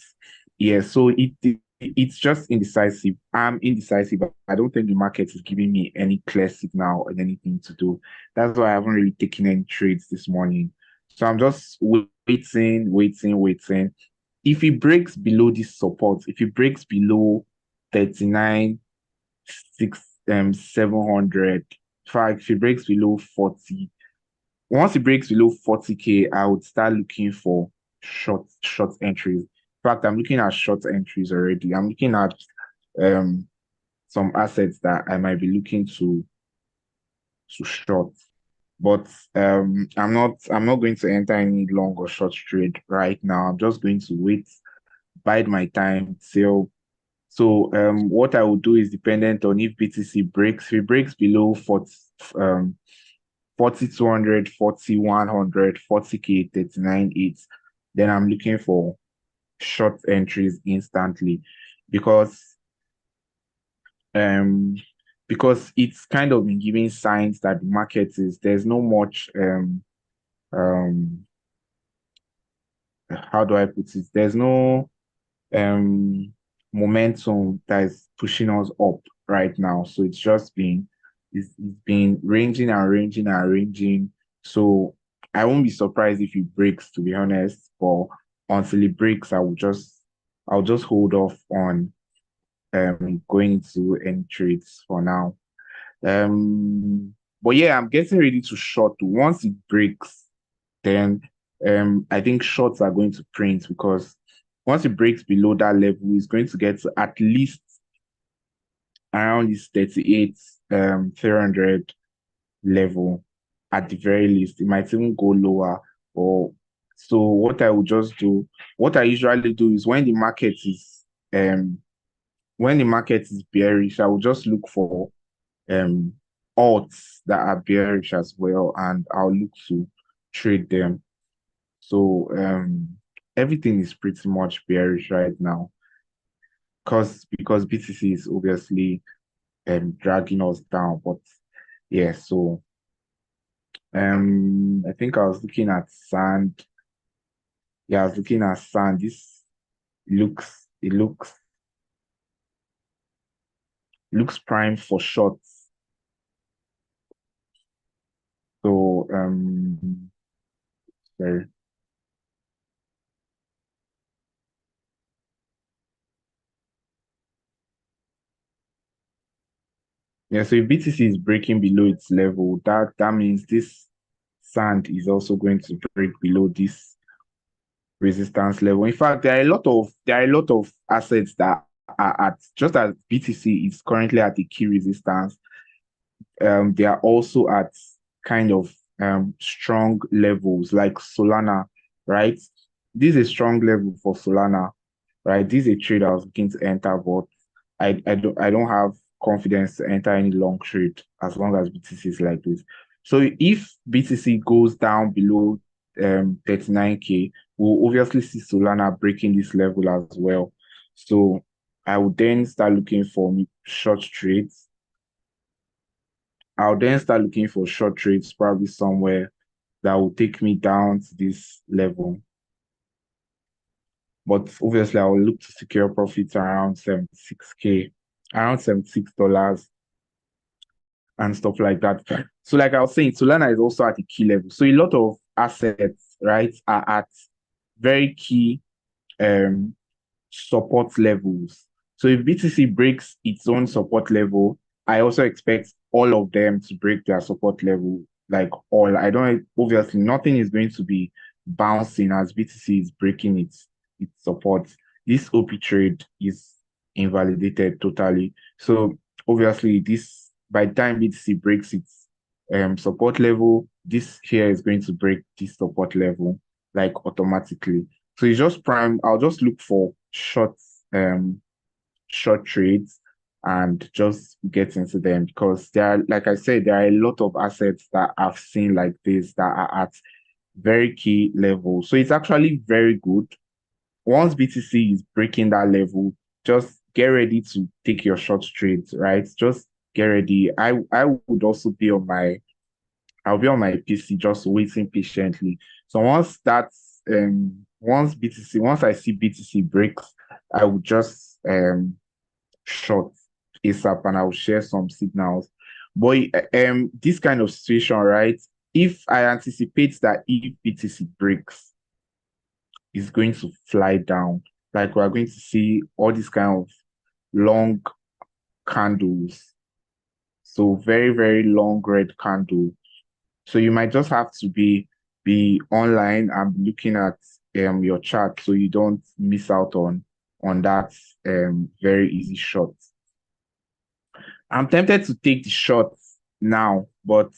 yeah, so it's just indecisive. I'm indecisive. I don't think the market is giving me any clear signal or anything to do. That's why I haven't really taken any trades this morning. So I'm just waiting. If it breaks below this support, if it breaks below 39, 700, in fact, if it breaks below 40, once it breaks below 40K, I would start looking for short entries. In fact, I'm looking at short entries already. I'm looking at um some assets that I might be looking to short. But I'm not going to enter any long or short trade right now. I'm just going to wait, bide my time till what I will do is dependent on if BTC breaks. If it breaks below 4200, 4100, 40K, 39.8, then I'm looking for short entries instantly because um it's kind of been giving signs that the market is there's no much um how do I put it? There's no um momentum that is pushing us up right now. So it's been ranging and ranging and ranging. So I won't be surprised if it breaks, to be honest. But until it breaks, I'll just hold off on going into any trades for now. But yeah, I'm getting ready to short. Once it breaks, then I think shorts are going to print because once it breaks below that level, it's going to get to at least around this 38 300 level at the very least. It might even go lower. Or so what I would just do, what I usually do is um when the market is bearish, I will just look for um alts that are bearish as well, and I'll look to trade them. So everything is pretty much bearish right now because BTC is obviously dragging us down. But yeah, so I think I was looking at sand. Yeah, I was looking at sand. This looks prime for shorts. So sorry. Yeah, so if BTC is breaking below its level, that means this sand is also going to break below this resistance level. In fact, there are a lot of assets that are at, just as BTC is currently at the key resistance, they are also at kind of strong levels like Solana, right? This is a strong level for Solana, right? This is a trade I was looking to enter, but I don't have confidence to enter any long trade as long as BTC is like this. So if BTC goes down below 39K, we'll obviously see Solana breaking this level as well. So I would then start looking for short trades. I'll then start looking for short trades, probably somewhere that will take me down to this level. But obviously, I will look to secure profits around 76K, around $76 and stuff like that. So, like I was saying, Solana is also at a key level. So, a lot of assets, right, are at very key um support levels. So if BTC breaks its own support level, I also expect all of them to break their support level. Like all, I don't obviously nothing is going to be bouncing as BTC is breaking its support. This OP trade is invalidated totally. So obviously, this by the time BTC breaks its support level, this here is going to break this support level like automatically. So it's just prime. I'll just look for short trades and just get into them because there are, like I said, there are a lot of assets that I've seen like this that are at very key levels. So it's actually very good. Once BTC is breaking that level, just get ready to take your short trades, right? Just get ready. I would also be on my I'll be on my PC just waiting patiently. So once I see BTC breaks, I will just short ASAP and I'll share some signals. But this kind of situation, right? If I anticipate that if BTC breaks, it's going to fly down. Like we're going to see all these kind of long candles. So very, very long red candle. So you might just have to be online and looking at your chart so you don't miss out on that very easy shot. I'm tempted to take the shot now, but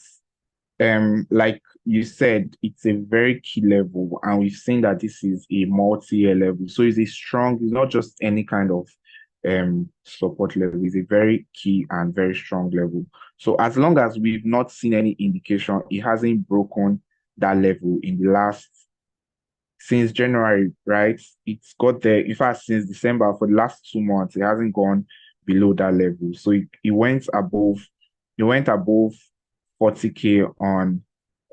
like you said, it's a very key level, and we've seen that this is a multi-year level. So it's not just any kind of support level, it's a very key and very strong level. So as long as we've not seen any indication, it hasn't broken that level in the last since January, right? It's got there. In fact, since December, for the last 2 months, it hasn't gone below that level. So it went above 40K on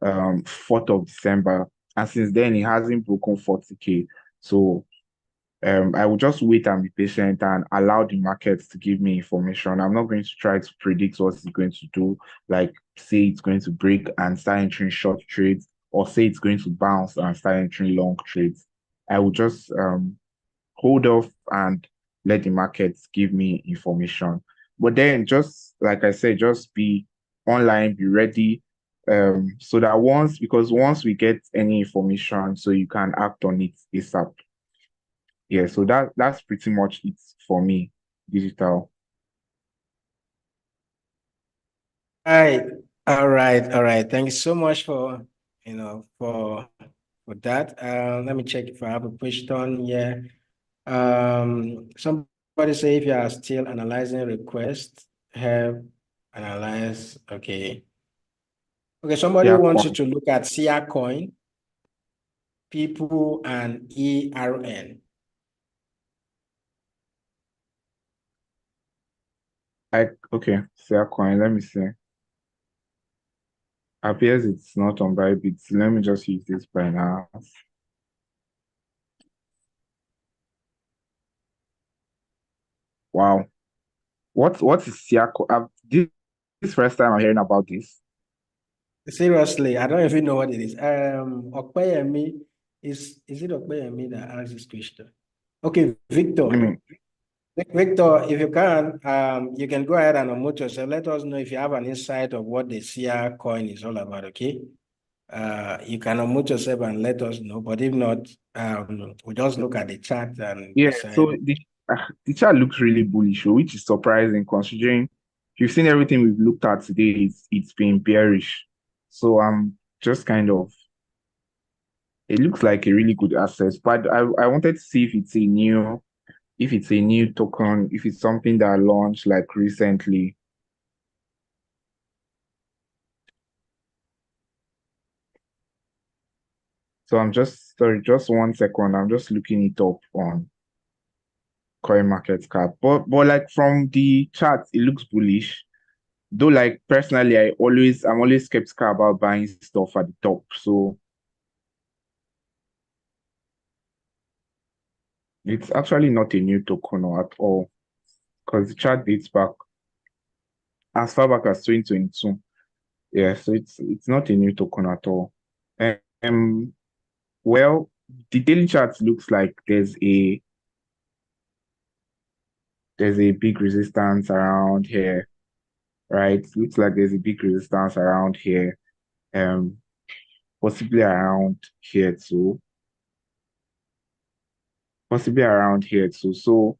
4th of December. And since then, it hasn't broken 40K. So I will just wait and be patient and allow the markets to give me information. I'm not going to try to predict what it's going to do, like say it's going to break and start entering short trades, or say it's going to bounce and start entering long trades. I will just hold off and let the markets give me information. But then, just like I said, just be online, be ready. So that because once we get any information, so you can act on it ASAP. Yeah, so that's pretty much it for me, digital. Right. All right. All right. Thank you so much for, for with that. Let me check if I have a question here. Somebody say if you are still analyzing requests, have analyze. Okay. Okay, somebody Yeah, wants you coin. to look at CR coin, people, and ERN. Okay, sell coin. Let me see. Appears it's not on Bybit. Let me just use this Binance. Wow. What is Siako? This first time I'm hearing about this. Seriously, I don't even know what it is. Okpeyemi, is it Okpeyemi that asked this question? Okay, Victor. Let me Victor, if you can go ahead and unmute yourself. Let us know if you have an insight of what the CR coin is all about, okay? You can unmute yourself and let us know, but if not, we'll just look at the chart and yeah, decide. so the chart looks really bullish, which is surprising considering you've seen everything we've looked at today, it's been bearish. So I'm just kind of it looks like a really good asset. But I wanted to see if it's a new token, if it's something that launched like recently. So I'm just sorry, just 1 second. I'm just looking it up on CoinMarketCap. But like from the chart, it looks bullish. Though like personally, I'm always skeptical about buying stuff at the top. So it's actually not a new token at all because the chart dates back as far back as 2022. Yeah, so it's not a new token at all. Um, well, the daily chart looks like there's a big resistance around here, right? Looks like there's a big resistance around here, um, possibly around here too, possibly around here too. So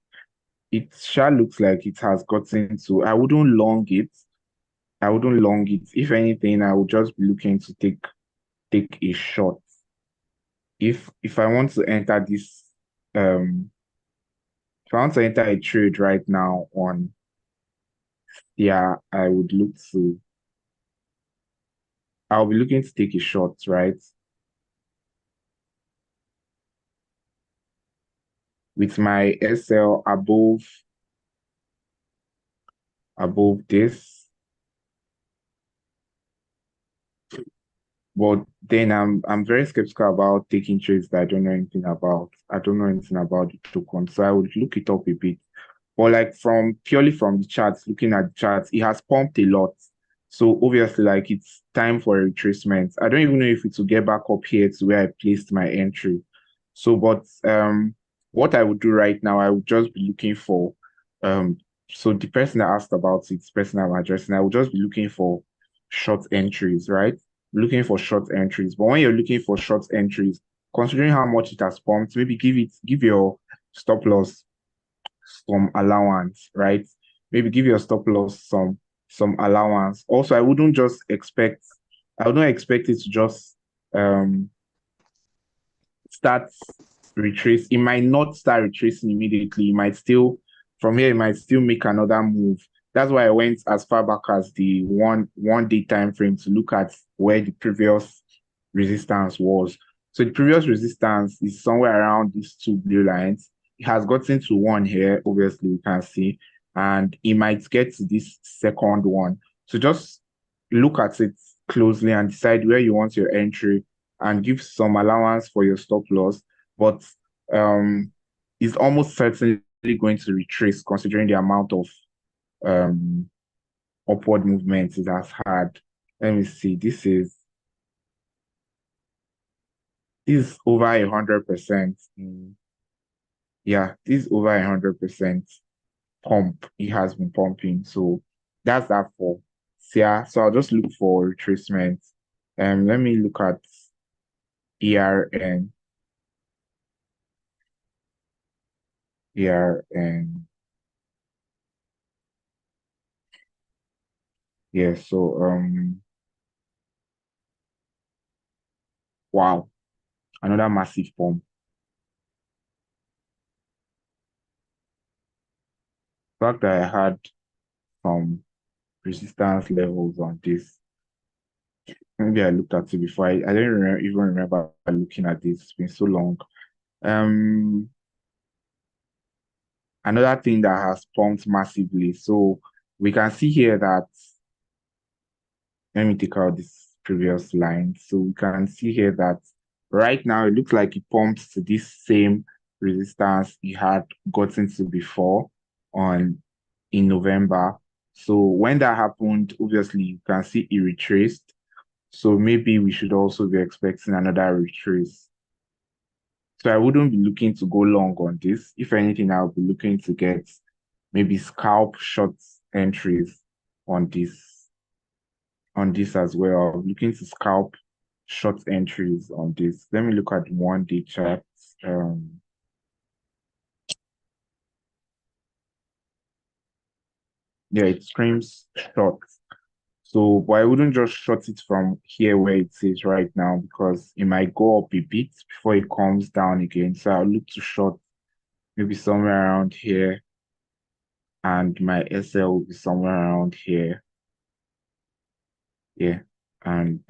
it sure looks like it has gotten to. I wouldn't long it. I wouldn't long it. If anything, I would just be looking to take a shot. If I want to enter this, if I want to enter a trade right now on, yeah, I'll be looking to take a shot, right? With my SL above this. But then I'm very skeptical about taking trades that I don't know anything about. I don't know anything about the token. So I would look it up a bit. But like from purely from the charts, looking at the charts, it has pumped a lot. So obviously, like it's time for a retracement. I don't even know if it will get back up here to where I placed my entry. So, but what I would do right now, I would just be looking for so the person that asked about it, the person I'm addressing, I would just be looking for short entries, right? Looking for short entries. But when you're looking for short entries, considering how much it has pumped, maybe give your stop loss some allowance, right? Maybe give your stop loss some allowance. Also, I wouldn't expect it to just um start retrace. It might not start retracing immediately. It might still from here, it might still make another move. That's why I went as far back as the one day time frame to look at where the previous resistance was. So the previous resistance is somewhere around these two blue lines. It has gotten to one here, obviously we can see, and it might get to this second one. So just look at it closely and decide where you want your entry and give some allowance for your stop loss, but it's almost certainly going to retrace considering the amount of um upward movement it has had. Let me see. This is over 100%. Yeah, this is over 100% pump. It has been pumping. So that's that for yeah. So I'll just look for retracement. Let me look at ERN. ERN. Yeah, so wow. another massive pump. The fact that I had some resistance levels on this. Maybe I looked at it before. I don't even remember looking at this. It's been so long. Another thing that has pumped massively. So we can see here that, let me take out this previous line. So we can see here that right now it looks like it pumps to this same resistance it had gotten to before in November. So when that happened, obviously you can see it retraced. So maybe we should also be expecting another retrace. So I wouldn't be looking to go long on this. If anything, I'll be looking to get maybe scalp short entries on this as well. I'm looking to scalp short entries on this. Let me look at 1-day charts. Yeah, it screams short. So, but I wouldn't just short it from here where it says right now, because it might go up a bit before it comes down again. So I'll look to short maybe somewhere around here, and my SL will be somewhere around here. Yeah, and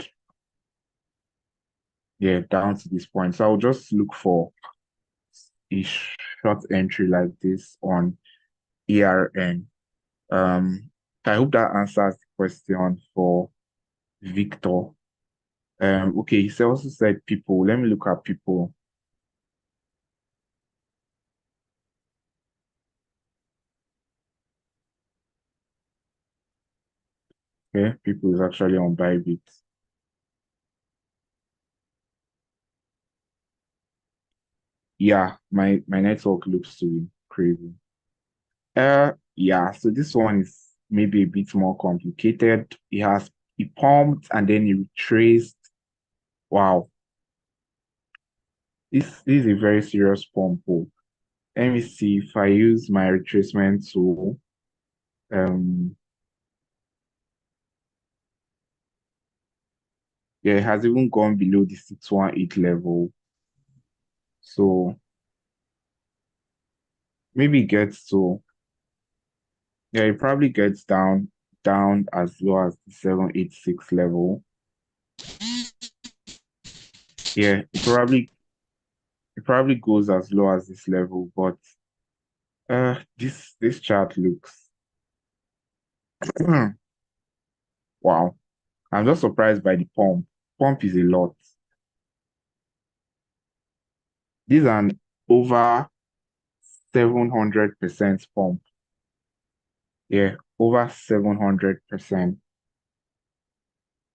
yeah, down to this point. So I'll just look for a short entry like this on ERN. I hope that answers the question for Victor. Okay, he also said people. Let me look at people. Okay, people is actually on Bybit. Yeah, my network looks to be crazy. Yeah, so this one is maybe a bit more complicated. It pumped and then it retraced. Wow, this is a very serious pump. Oh. Let me see if I use my retracement tool. Yeah, it has even gone below the 618 level. So maybe it gets to, yeah, it probably gets down as low as the 786 level. Yeah, it probably goes as low as this level, but this chart looks wow. I'm just surprised by the pump. Pump is a lot. This is an over 700% pump. Yeah, over 700%.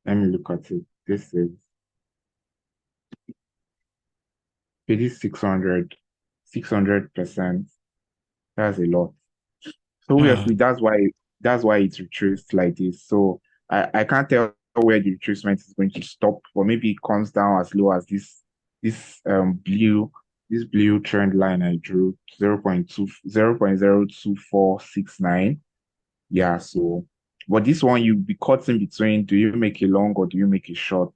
Let me look at it. This is 600%. That's a lot. So obviously that's why it's retraced like this. So I can't tell where the retracement is going to stop, but maybe it comes down as low as this blue trend line I drew, 0.02469. Yeah, so but this one you'll be caught in between, do you make a long or do you make a short?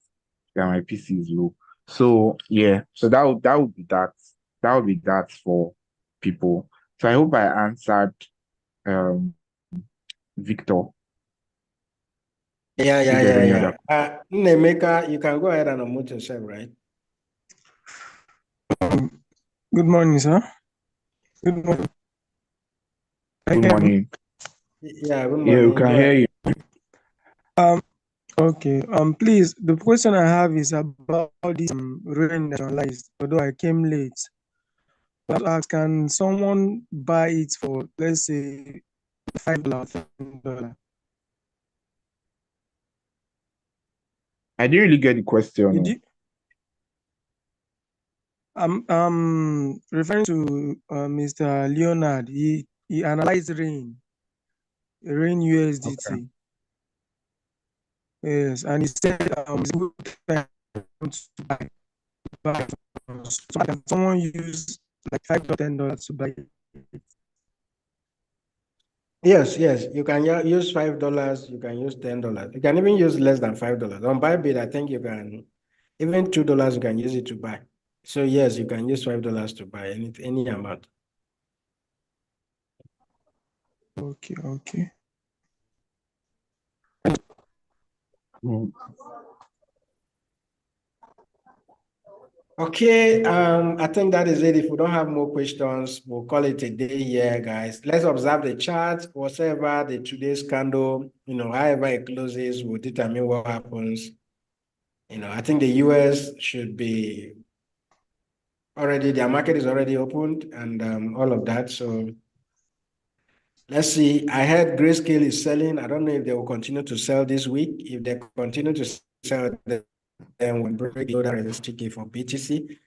Yeah, my PC is low. So yeah, so that would be that. That would be that for people. So I hope I answered Victor. Yeah, If yeah, you get yeah, any yeah. other. Nemeka, you can go ahead and unmute yourself, right? Good morning, sir. Good morning. Good morning. Yeah, good Yeah, we morning. can Go hear ahead. you. Okay. Please, the question I have is about this rain nationalized. Although I came late, I want to ask, can someone buy it for, let's say, $5, $10? I didn't really get the question. Did you? I'm referring to Mr. Leonard. He analyzed rain USDT. Okay. Yes, and he said it's a good time to buy. So can someone use like $5 $10 to buy it? Yes, yes. You can use $5. You can use $10. You can even use less than $5. On Bybit, I think you can even $2. You can use it to buy. So yes, you can use $5 to buy any amount. Okay, okay. Mm. Okay, I think that is it. If we don't have more questions, we'll call it a day here, guys. Let's observe the chart, whatever the today's candle, however it closes, will determine what happens. I think the US should be already, their market is already opened and all of that. So let's see. I heard Grayscale is selling. I don't know if they will continue to sell this week. If they continue to sell, then we'll break below that resistance key for BTC.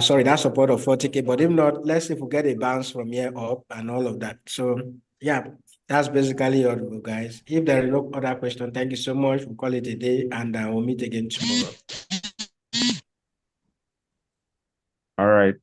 Sorry, that support of 40K. But if not, let's see if we get a bounce from here up and all of that. So yeah, that's basically all, guys. If there are no other questions, thank you so much. We'll call it a day and we'll meet again tomorrow. All right.